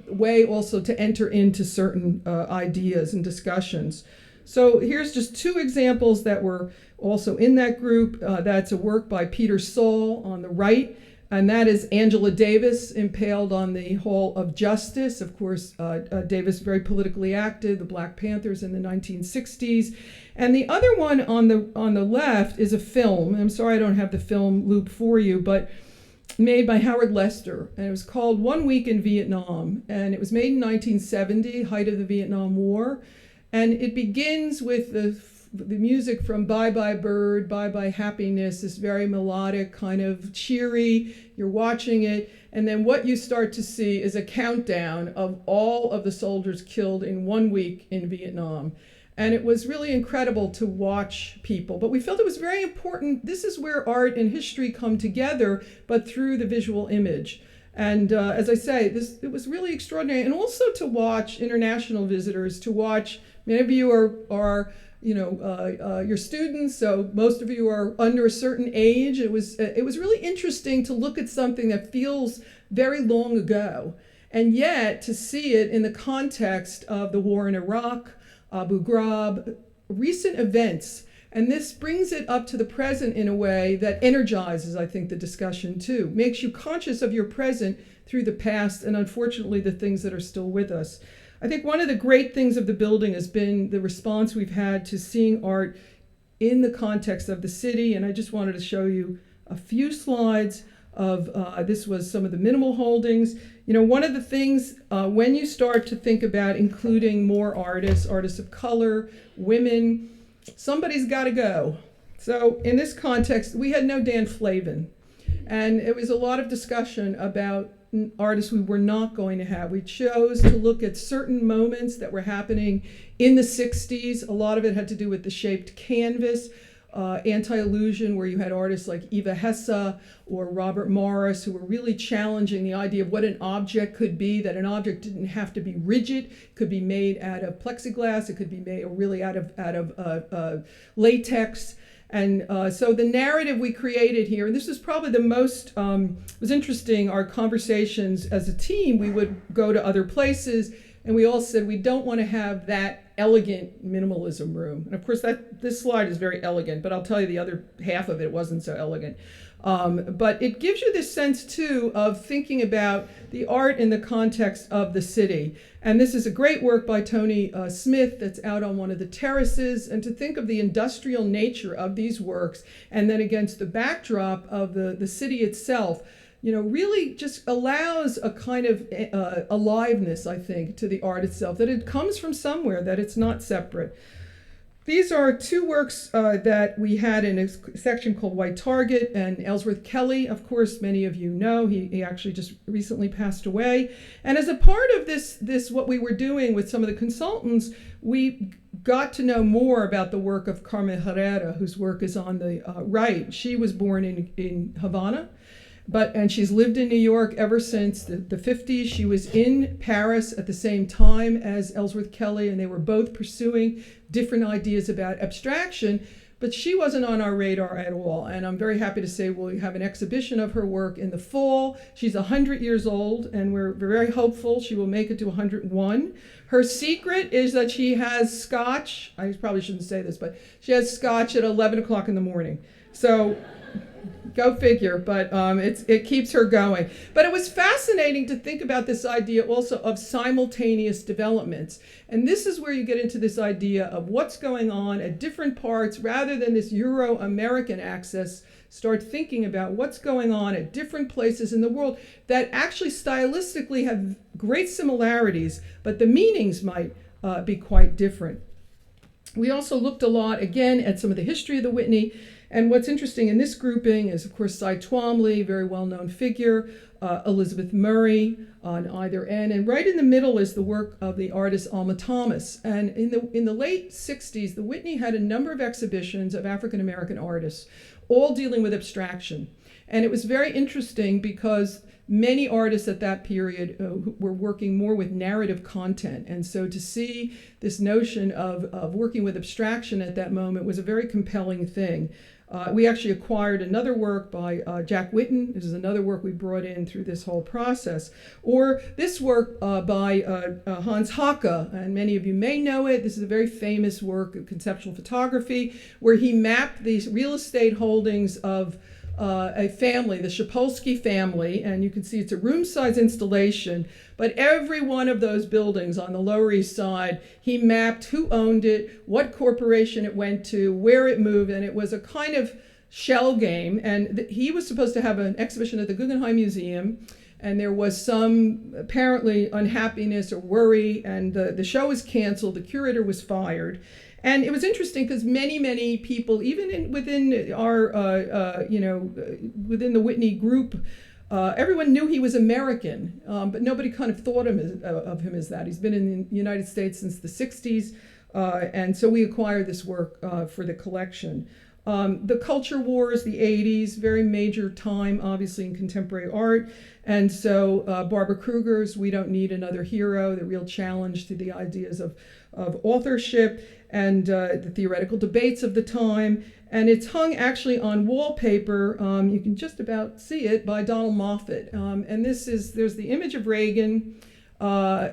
way also to enter into certain ideas and discussions. So here's just two examples that were also in that group. That's a work by Peter Saul on the right, and that is Angela Davis impaled on the Hall of Justice. Of course, Davis very politically active, the Black Panthers in the 1960s. And the other one on the left is a film. I'm sorry I don't have the film loop for you, but made by Howard Lester, and it was called "One Week in Vietnam," and it was made in 1970, height of the Vietnam War, and it begins with the music from "Bye Bye Bird," "Bye Bye Happiness," this very melodic, kind of cheery. You're watching it, and then what you start to see is a countdown of all of the soldiers killed in 1 week in Vietnam. And it was really incredible to watch people. But we felt it was very important. This is where art and history come together, but through the visual image. And as I say, it was really extraordinary. And also to watch international visitors, to watch, many of you are your students, so most of you are under a certain age. It was really interesting to look at something that feels very long ago, and yet to see it in the context of the war in Iraq, Abu Ghraib, recent events. And this brings it up to the present in a way that energizes, I think, the discussion too. Makes you conscious of your present through the past and, unfortunately, the things that are still with us. I think one of the great things of the building has been the response we've had to seeing art in the context of the city. And I just wanted to show you a few slides of, this was some of the minimal holdings. One of the things when you start to think about including more artists of color, women, somebody's got to go. So in this context, we had no Dan Flavin. And it was a lot of discussion about artists we were not going to have. We chose to look at certain moments that were happening in the 60s. A lot of it had to do with the shaped canvas. anti-illusion, where you had artists like Eva Hesse or Robert Morris, who were really challenging the idea of what an object could be, that an object didn't have to be rigid, could be made out of plexiglass, it could be made really out of latex. And so the narrative we created here, and this is probably the most, was interesting, our conversations as a team, we would go to other places, and we all said we don't want to have that elegant minimalism room. And of course, this slide is very elegant, but I'll tell you the other half of it wasn't so elegant. But it gives you this sense, too, of thinking about the art in the context of the city. And this is a great work by Tony Smith that's out on one of the terraces. And to think of the industrial nature of these works, and then against the backdrop of the city itself, really just allows a kind of aliveness, I think, to the art itself, that it comes from somewhere, that it's not separate. These are two works that we had in a section called White Target, and Ellsworth Kelly, of course, many of you know. He actually just recently passed away. And as a part of this what we were doing with some of the consultants, we got to know more about the work of Carmen Herrera, whose work is on the right. She was born in Havana, and she's lived in New York ever since the 50s. She was in Paris at the same time as Ellsworth Kelly, and they were both pursuing different ideas about abstraction, but she wasn't on our radar at all. And I'm very happy to say we'll have an exhibition of her work in the fall. She's 100 years old, and we're very hopeful she will make it to 101. Her secret is that she has scotch. I probably shouldn't say this, but she has scotch at 11 o'clock in the morning. So go figure, but it keeps her going. But it was fascinating to think about this idea also of simultaneous developments. And this is where you get into this idea of what's going on at different parts, rather than this Euro-American axis. Start thinking about what's going on at different places in the world that actually stylistically have great similarities, but the meanings might be quite different. We also looked a lot, again, at some of the history of the Whitney. And what's interesting in this grouping is, of course, Cy Twombly, very well-known figure, Elizabeth Murray on either end, and right in the middle is the work of the artist Alma Thomas. And in the late 60s, the Whitney had a number of exhibitions of African-American artists, all dealing with abstraction. And it was very interesting because many artists at that period were working more with narrative content. And so to see this notion of working with abstraction at that moment was a very compelling thing. We actually acquired another work by Jack Whitten. This is another work we brought in through this whole process. Or this work by Hans Hacke, and many of you may know it. This is a very famous work of conceptual photography, where he mapped these real estate holdings of a family, the Schapolsky family, and you can see it's a room-size installation, but every one of those buildings on the Lower East Side, he mapped who owned it, what corporation it went to, where it moved, and it was a kind of shell game. And he was supposed to have an exhibition at the Guggenheim Museum, and there was some apparently unhappiness or worry, and the show was canceled, the curator was fired. And it was interesting because many people, even within our, within the Whitney group, everyone knew he was American, but nobody kind of thought of him as that. He's been in the United States since the 60s, and so we acquired this work for the collection. The culture wars, the 80s, very major time, obviously, in contemporary art. And so Barbara Kruger's We Don't Need Another Hero, the real challenge to the ideas of authorship, and the theoretical debates of the time. And it's hung actually on wallpaper, you can just about see it, by Donald Moffat. And there's the image of Reagan,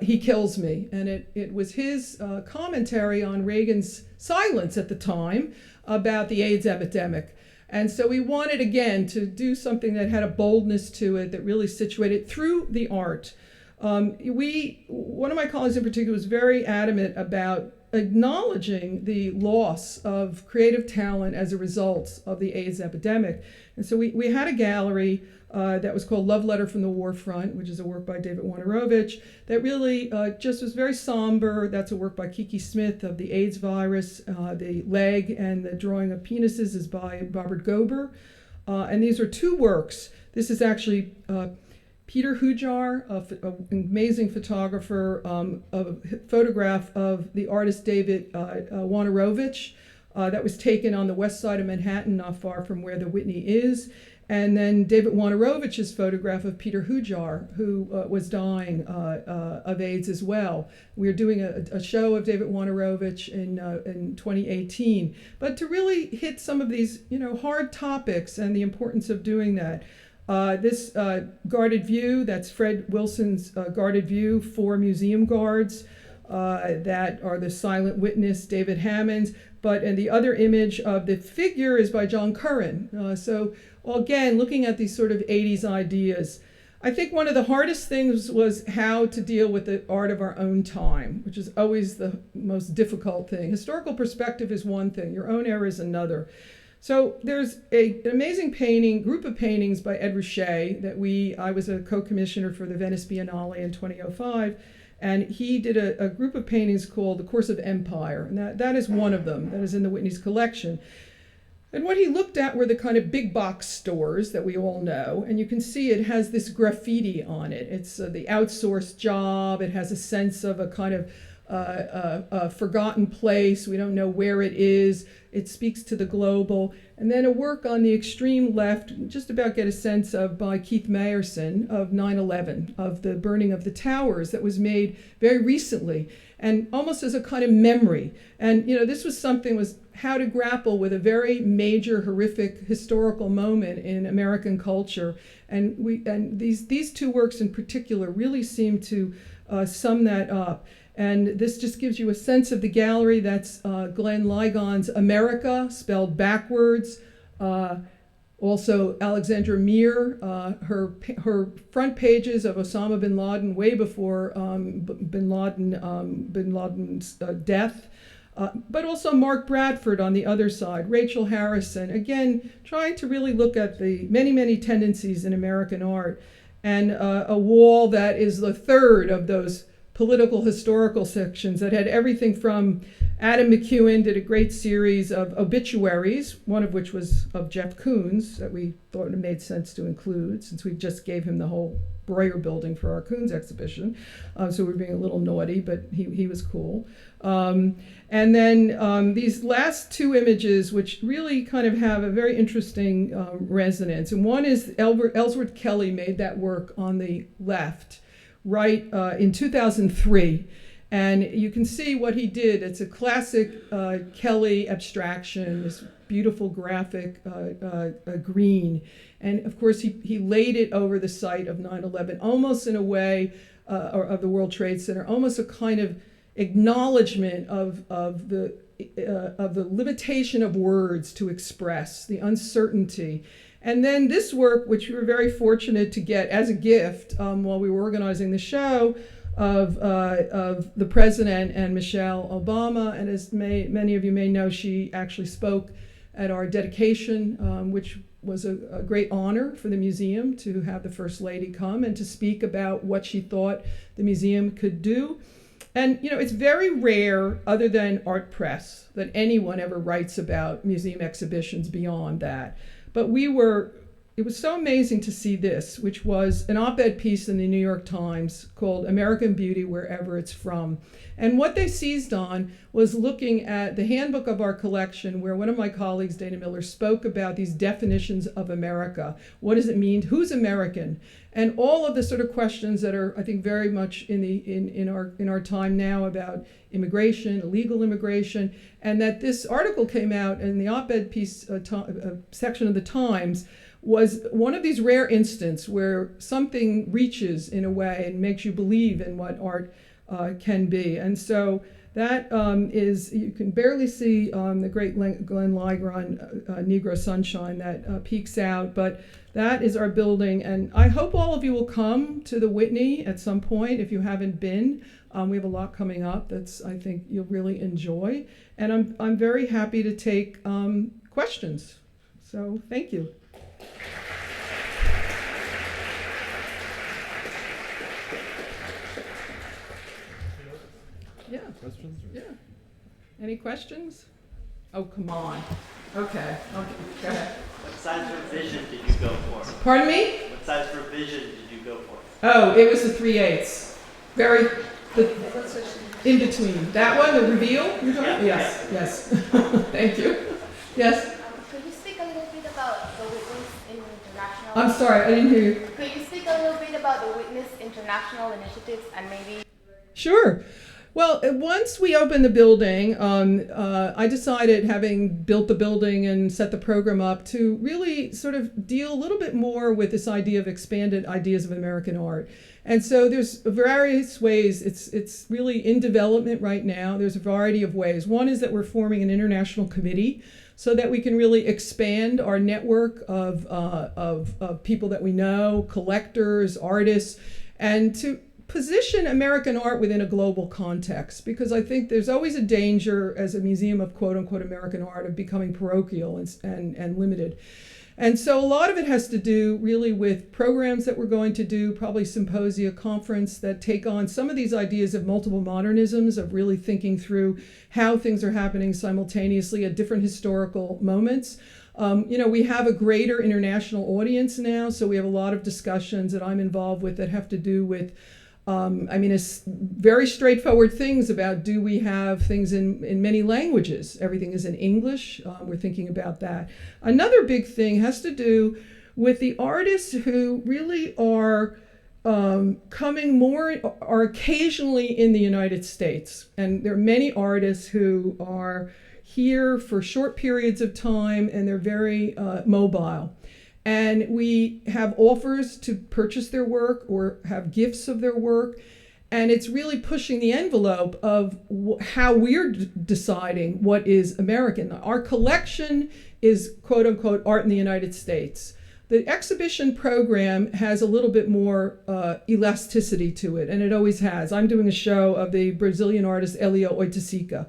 He Kills Me. And it was his commentary on Reagan's silence at the time about the AIDS epidemic. And so we wanted, again, to do something that had a boldness to it, that really situated through the art. One of my colleagues in particular was very adamant about acknowledging the loss of creative talent as a result of the AIDS epidemic. And so we had a gallery that was called Love Letter from the War Front, which is a work by David Wojnarowicz, that really just was very somber. That's a work by Kiki Smith of the AIDS virus. The leg and the drawing of penises is by Robert Gober. And these are two works. This is actually Peter Hujar, an amazing photographer, a photograph of the artist David Wojnarowicz, that was taken on the west side of Manhattan, not far from where the Whitney is. And then David Wojnarowicz's photograph of Peter Hujar, who was dying of AIDS as well. We're doing a show of David Wojnarowicz in 2018. But to really hit some of these, hard topics and the importance of doing that. This guarded view, that's Fred Wilson's guarded view for museum guards that are the silent witness, David Hammond's. And the other image of the figure is by John Curran. So again, looking at these sort of 80s ideas, I think one of the hardest things was how to deal with the art of our own time, which is always the most difficult thing. Historical perspective is one thing, your own era is another. So there's an amazing group of paintings by Ed Ruscha that I was a co-commissioner for the Venice Biennale in 2005. And he did a group of paintings called The Course of Empire. And that is one of them that is in the Whitney's collection. And what he looked at were the kind of big box stores that we all know. And you can see it has this graffiti on it. It's the outsourced job. It has a sense of a kind of a forgotten place. We don't know where it is. It speaks to the global. And then a work on the extreme left, just about get a sense of, by Keith Mayerson, of 9/11, of the burning of the towers that was made very recently, and almost as a kind of memory. And this was how to grapple with a very major, horrific historical moment in American culture. And these two works in particular really seem to sum that up. And this just gives you a sense of the gallery. That's Glenn Ligon's America, spelled backwards. Also Alexandra Mir, her front pages of Osama bin Laden way before bin Laden's death. But also Mark Bradford on the other side, Rachel Harrison, again, trying to really look at the many, many tendencies in American art. And a wall that is the third of those political historical sections that had everything from Adam McEwen did a great series of obituaries, one of which was of Jeff Koons that we thought it made sense to include since we just gave him the whole Breuer building for our Koons exhibition. So we're being a little naughty, but he was cool. And then these last two images, which really kind of have a very interesting resonance. And one is Ellsworth Kelly made that work on the left, right in 2003. And you can see what he did. It's a classic Kelly abstraction, this beautiful graphic green. And of course, he laid it over the site of 9/11, almost in a way, or of the World Trade Center, almost a kind of acknowledgement of the limitation of words to express, the uncertainty. And then this work, which we were very fortunate to get as a gift while we were organizing the show, of the president and Michelle Obama. And as many of you may know, she actually spoke at our dedication, which was a great honor for the museum to have the First Lady come and to speak about what she thought the museum could do. And it's very rare, other than Art Press, that anyone ever writes about museum exhibitions beyond that. But it was so amazing to see this, which was an op-ed piece in the New York Times called American Beauty Wherever It's From. And what they seized on was looking at the handbook of our collection, where one of my colleagues, Dana Miller, spoke about these definitions of America. What does it mean? Who's American? And all of the sort of questions that are, I think, very much in our time now about immigration, illegal immigration, and that this article came out in the op-ed piece section of the Times was one of these rare instances where something reaches in a way and makes you believe in what art can be. And so that is, you can barely see the great Glenn Ligon Negro Sunshine that peeks out, but that is our building. And I hope all of you will come to the Whitney at some point if you haven't been. We have a lot coming up that's, I think, you'll really enjoy. And I'm very happy to take questions. So thank you. Yeah. Questions? Yeah. Any questions? Oh, come on. Okay, go ahead. What size revision did you go for? Pardon me? What size revision did you go for? Oh, it was a 3/8. Very The, in between. That one, the reveal? You're talking about? Yes, yes. Thank you. Yes? Could you speak a little bit about the Witness International? I'm sorry, I didn't hear you. Could you speak a little bit about the Witness International initiatives and maybe? Sure. Well, once we opened the building, I decided, having built the building and set the program up, to really sort of deal a little bit more with this idea of expanded ideas of American art. And so there's various ways. It's really in development right now. There's a variety of ways. One is that we're forming an international committee so that we can really expand our network of people that we know, collectors, artists, and to position American art within a global context, because I think there's always a danger as a museum of quote unquote American art of becoming parochial and limited. And so a lot of it has to do really with programs that we're going to do, probably symposia, conference, that take on some of these ideas of multiple modernisms, of really thinking through how things are happening simultaneously at different historical moments. We have a greater international audience now, so we have a lot of discussions that I'm involved with that have to do with it's very straightforward things about, do we have things in many languages? Everything is in English. We're thinking about that. Another big thing has to do with the artists who really are are occasionally in the United States. And there are many artists who are here for short periods of time, and they're very mobile. And we have offers to purchase their work or have gifts of their work. And it's really pushing the envelope of how we're deciding what is American. Our collection is quote unquote art in the United States. The exhibition program has a little bit more elasticity to it, and it always has. I'm doing a show of the Brazilian artist Elio Oiticica.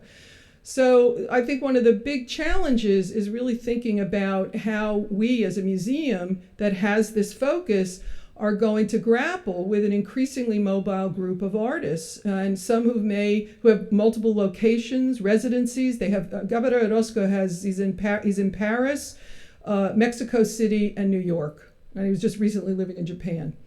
So I think one of the big challenges is really thinking about how we as a museum that has this focus are going to grapple with an increasingly mobile group of artists, and some who have multiple locations, residencies. They have Gabriel Orozco he's in Paris, Mexico City, and New York, and he was just recently living in Japan.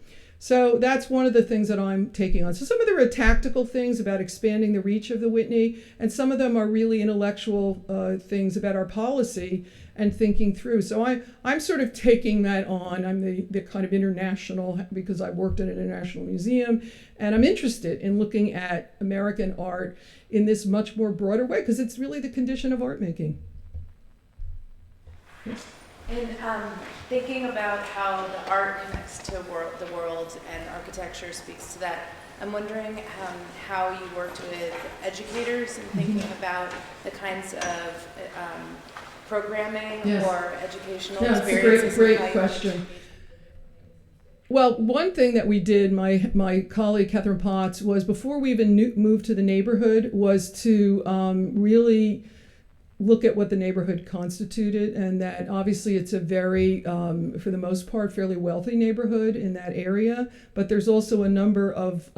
So that's one of the things that I'm taking on. So some of them are tactical things about expanding the reach of the Whitney, and some of them are really intellectual things about our policy and thinking through. So I'm sort of taking that on. I'm the kind of international, because I worked at an international museum, and I'm interested in looking at American art in this much more broader way, because it's really the condition of art making. Yes. And thinking about how the art connects to the world and architecture speaks to that, I'm wondering how you worked with educators and thinking about the kinds of programming or educational experiences. It's a great question. Well, one thing that we did, my colleague Catherine Potts, was before we even moved to the neighborhood, was to really look at what the neighborhood constituted, and that obviously it's a very, for the most part, fairly wealthy neighborhood in that area, but there's also a number of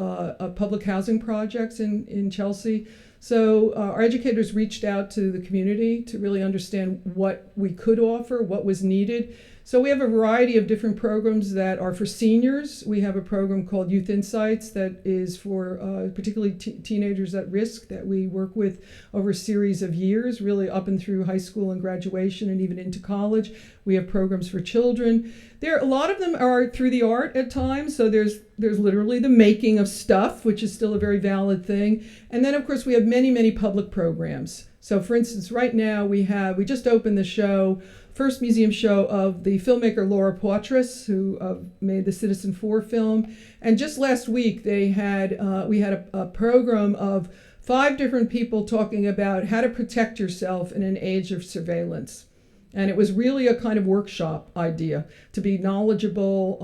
public housing projects in Chelsea. So our educators reached out to the community to really understand what we could offer, what was needed. So we have a variety of different programs that are for seniors. We have a program called Youth Insights that is for particularly teenagers at risk, that we work with over a series of years, really up and through high school and graduation and even into college. We have programs for children. A lot of them are through the art at times. So there's literally the making of stuff, which is still a very valid thing. And then, of course, we have many, many public programs. So, for instance, right now we just opened the show, first museum show of the filmmaker Laura Poitras, who made the Citizen 4 film. And just last week we had a program of 5 different people talking about how to protect yourself in an age of surveillance. And it was really a kind of workshop idea, to be knowledgeable,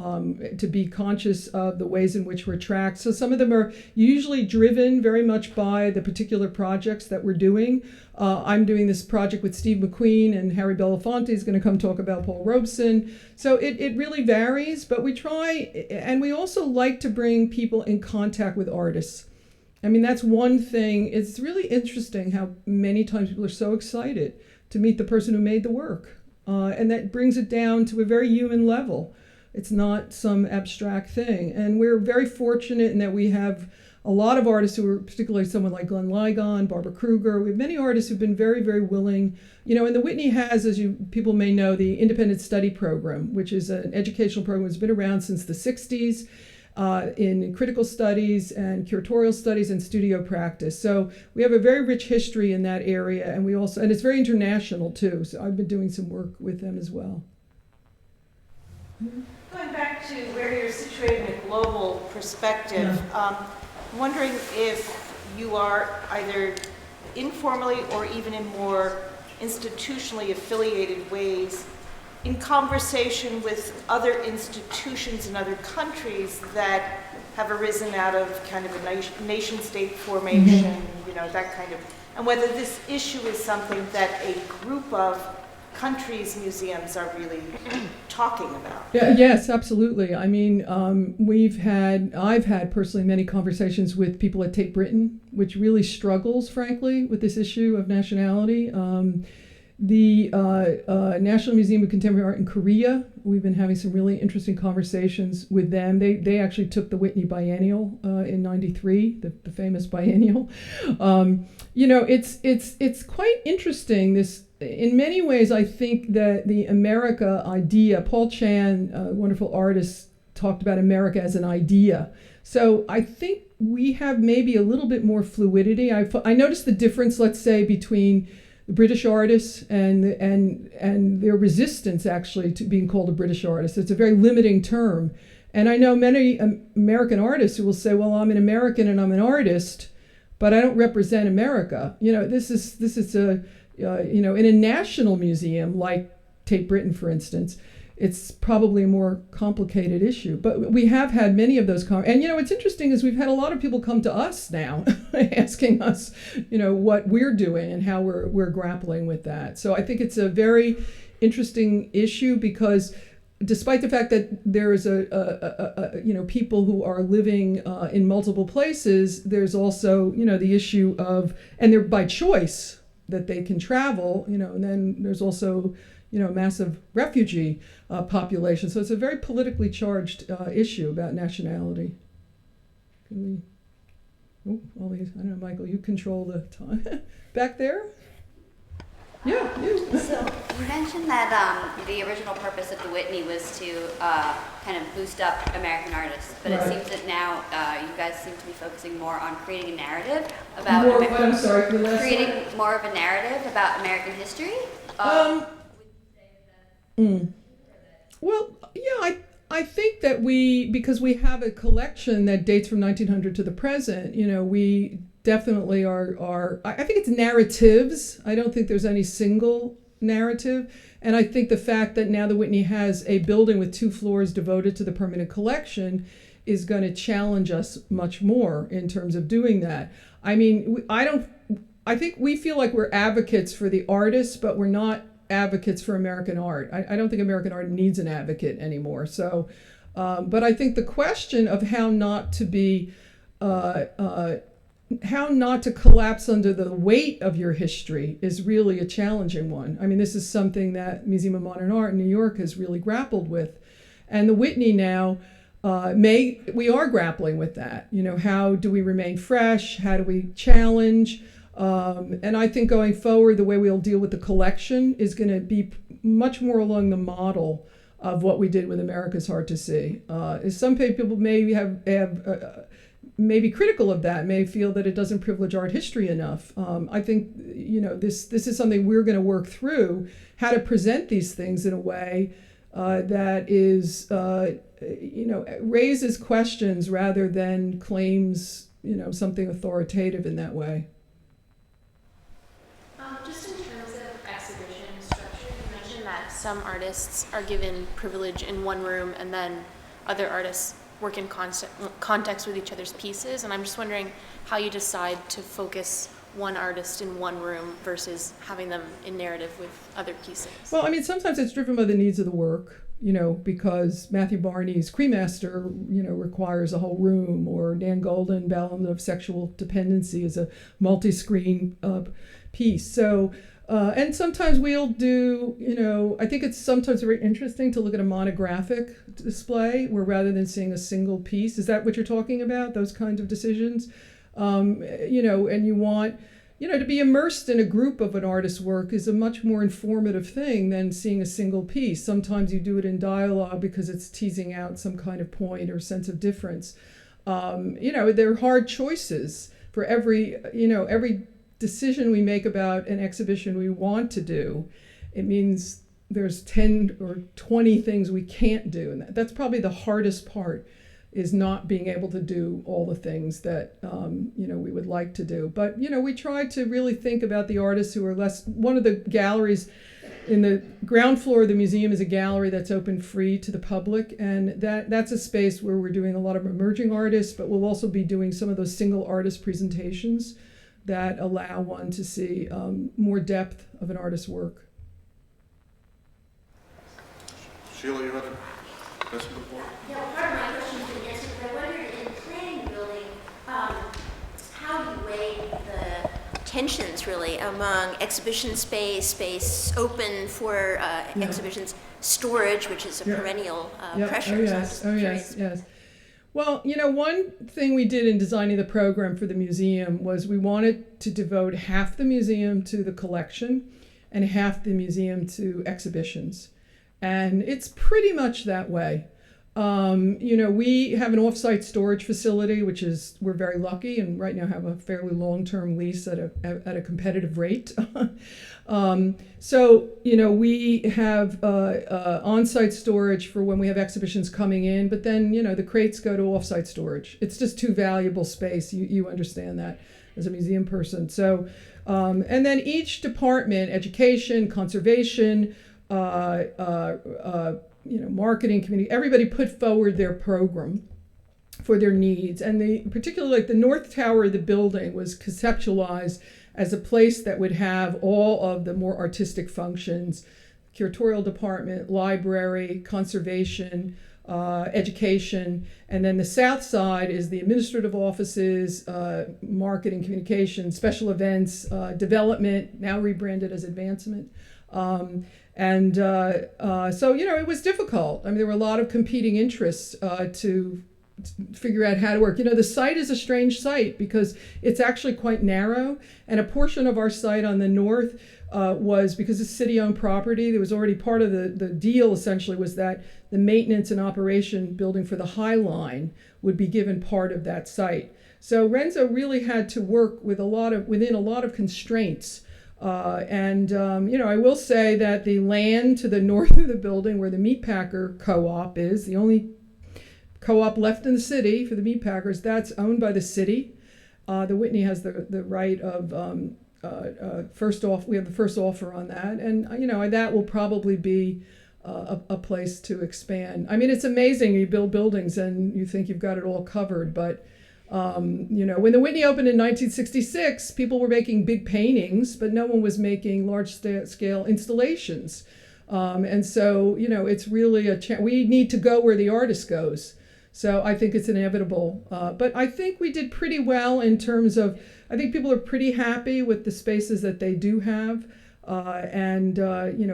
to be conscious of the ways in which we're tracked. So some of them are usually driven very much by the particular projects that we're doing. I'm doing this project with Steve McQueen, and Harry Belafonte is going to come talk about Paul Robeson. So it really varies, but we try, and we also like to bring people in contact with artists. I mean, that's one thing. It's really interesting how many times people are so excited to meet the person who made the work. And that brings it down to a very human level. It's not some abstract thing. And we're very fortunate in that we have a lot of artists who are, particularly someone like Glenn Ligon, Barbara Kruger. We have many artists who've been very, very willing. And the Whitney has, as people may know, the Independent Study Program, which is an educational program that's been around since the 60s in critical studies and curatorial studies and studio practice. So we have a very rich history in that area, and it's very international too. So I've been doing some work with them as well. Going back to where you're situated in a global perspective, I'm wondering if you are either informally or even in more institutionally affiliated ways in conversation with other institutions in other countries that have arisen out of kind of a nation-state formation, that kind of, and whether this issue is something that a group of countries' museums are really talking about. Yeah, yes, absolutely. I mean, I've had personally many conversations with people at Tate Britain, which really struggles, frankly, with this issue of nationality. The National Museum of Contemporary Art in Korea, we've been having some really interesting conversations with them. They actually took the Whitney biennial in '93, the famous biennial. It's quite interesting. This, in many ways, I think that the America idea, Paul Chan, a wonderful artist, talked about America as an idea. So I think we have maybe a little bit more fluidity. I noticed the difference, let's say, between the British artists and their resistance actually to being called a British artist. It's a very limiting term. And I know many American artists who will say, well, I'm an American and I'm an artist, but I don't represent America. This is in a national museum like Tate Britain, for instance, it's probably a more complicated issue. But we have had many of those and what's interesting is we've had a lot of people come to us now asking us, what we're doing and how we're grappling with that. So I think it's a very interesting issue because despite the fact that there is people who are living in multiple places, there's also, the issue of, and they're by choice that they can travel, and then there's also, a massive refugee population. So it's a very politically charged issue about nationality. Can we, all these, I don't know, Michael, you control the time. Back there? Yeah, you. So you mentioned that the original purpose of the Whitney was to kind of boost up American artists, but Right. It seems that now you guys seem to be focusing more on creating a narrative about I'm sorry, the last creating more of a narrative about American history. Well, yeah, I think that because we have a collection that dates from 1900 to the present, we definitely are, I think it's narratives. I don't think there's any single narrative. And I think the fact that now the Whitney has a building with 2 floors devoted to the permanent collection is going to challenge us much more in terms of doing that. I mean, I think we feel like we're advocates for the artists, but we're not advocates for American art. I don't think American art needs an advocate anymore. So, but I think the question of how not to collapse under the weight of your history is really a challenging one. I mean, this is something that Museum of Modern Art in New York has really grappled with. And the Whitney now, we are grappling with that. How do we remain fresh? How do we challenge? And I think going forward, the way we'll deal with the collection is going to be much more along the model of what we did with America's Hard to See. Some people may may be critical of that, may feel that it doesn't privilege art history enough. I think this is something we're going to work through, how to present these things in a way that is raises questions rather than claims something authoritative in that way. Just in terms of exhibition structure, you mentioned that some artists are given privilege in one room and then other artists work in context with each other's pieces, and I'm just wondering how you decide to focus one artist in one room versus having them in narrative with other pieces. Well, I mean, sometimes it's driven by the needs of the work, because Matthew Barney's Cremaster, requires a whole room, or Dan Golden, Ballad of Sexual Dependency is a multi-screen piece. So And sometimes we'll do, I think it's sometimes very interesting to look at a monographic display where rather than seeing a single piece, is that what you're talking about, those kinds of decisions? And you want, to be immersed in a group of an artist's work is a much more informative thing than seeing a single piece. Sometimes you do it in dialogue because it's teasing out some kind of point or sense of difference. They're hard choices for every decision we make about an exhibition we want to do. It means there's 10 or 20 things we can't do. And that's probably the hardest part, is not being able to do all the things that, we would like to do. But, we try to really think about the artists who are less. One of the galleries in the ground floor of the museum is a gallery that's open free to the public. And that's a space where we're doing a lot of emerging artists, but we'll also be doing some of those single artist presentations that allow one to see more depth of an artist's work. Sheila, you had a question before? Yeah, well, part of my question has been answered, but I wondered in planning building, how you weigh the tensions really among exhibition space open for exhibitions, storage, which is a perennial pressure. Yes. Well, one thing we did in designing the program for the museum was we wanted to devote half the museum to the collection and half the museum to exhibitions. And it's pretty much that way. We have an off-site storage facility, which is, we're very lucky, and right now have a fairly long-term lease at a competitive rate. We have on-site storage for when we have exhibitions coming in, but then, the crates go to off-site storage. It's just too valuable space. You understand that as a museum person. So, and then each department, education, conservation, marketing, community, everybody put forward their program for their needs. And particularly like the North Tower of the building was conceptualized as a place that would have all of the more artistic functions: curatorial department, library, conservation, education. And then the south side is the administrative offices, marketing, communication, special events, development, now rebranded as advancement. It was difficult. I mean, there were a lot of competing interests to figure out how to work. The site is a strange site because it's actually quite narrow, and a portion of our site on the north was, because it's city-owned property, there was already part of the deal essentially was that the maintenance and operation building for the High Line would be given part of that site. So Renzo really had to work with within a lot of constraints. I will say that the land to the north of the building where the meatpacker co-op is, the only co-op left in the city for the meatpackers, that's owned by the city. The Whitney has the right of we have the first offer on that. And, that will probably be a place to expand. I mean, it's amazing. You build buildings and you think you've got it all covered, but when the Whitney opened in 1966, people were making big paintings, but no one was making large-scale installations. It's really we need to go where the artist goes. So I think it's inevitable. But I think we did pretty well in terms of, I think people are pretty happy with the spaces that they do have.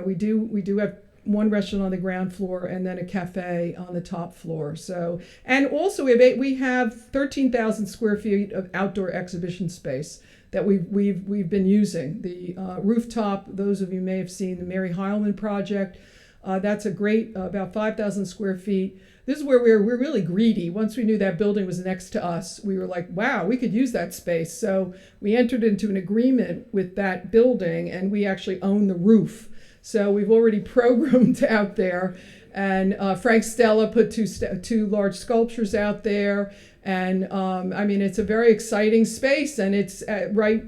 We do have one restaurant on the ground floor and then a cafe on the top floor. So, and also we have 13,000 square feet of outdoor exhibition space that we've been using. The rooftop, those of you may have seen the Mary Heilman project. That's a great, about 5,000 square feet. This is where we're really greedy. Once we knew that building was next to us, we were like, wow, we could use that space. So we entered into an agreement with that building, and we actually own the roof. So we've already programmed out there, and Frank Stella put two large sculptures out there, and it's a very exciting space, and it's right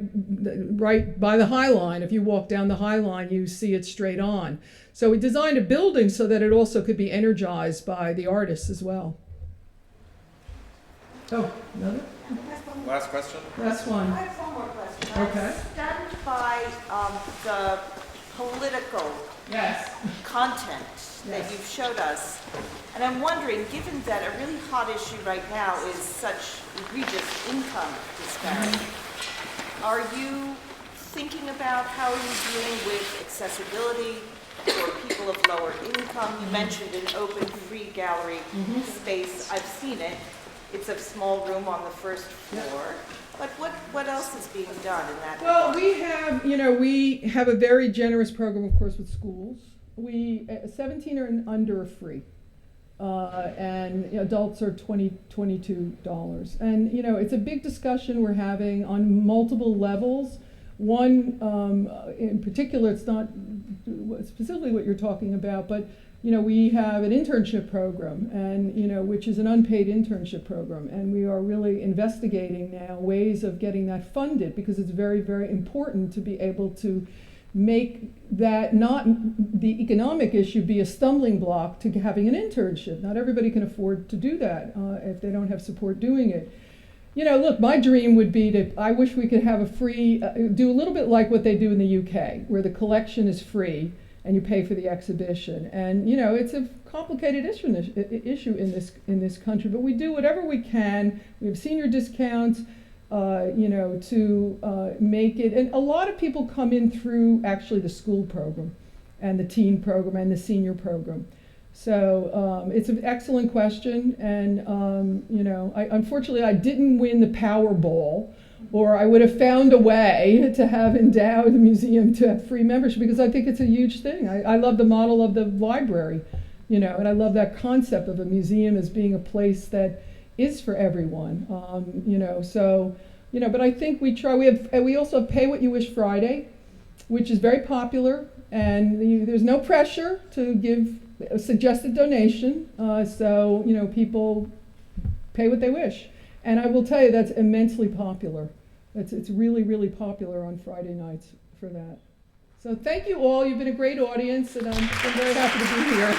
by the High Line. If you walk down the High Line, you see it straight on. So we designed a building so that it also could be energized by the artists as well. Oh, another? Last question? Last one. I have one more question. Okay. I'm stunned by the political content that you've showed us. And I'm wondering, given that a really hot issue right now is such egregious income disparity, are you thinking about how you're dealing with accessibility for people of lower income? You mentioned an open, free gallery space. I've seen it. It's a small room on the first floor. But what else is being done in that Well, regard? we have a very generous program, of course, with schools. 17 and under are free. And adults are $22. And, it's a big discussion we're having on multiple levels. One, in particular, it's not specifically what you're talking about, but, we have an internship program, and, which is an unpaid internship program. And we are really investigating now ways of getting that funded, because it's very, very important to be able to make that not the economic issue be a stumbling block to having an internship. Not everybody can afford to do that if they don't have support doing it. Look, my dream would be I wish we could have a free, do a little bit like what they do in the UK, where the collection is free and you pay for the exhibition. And, it's a complicated issue in this country, but we do whatever we can. We have senior discounts. To make it, and a lot of people come in through actually the school program and the teen program and the senior program. So it's an excellent question, and unfortunately I didn't win the Powerball, or I would have found a way to have endowed the museum to have free membership, because I think it's a huge thing. I love the model of the library, and I love that concept of a museum as being a place that is for everyone, but I think we try. We also have Pay What You Wish Friday, which is very popular, and there's no pressure to give a suggested donation. People pay what they wish, and I will tell you that's immensely popular. It's really, really popular on Friday nights for that. So thank you all. You've been a great audience, and I'm very happy to be here.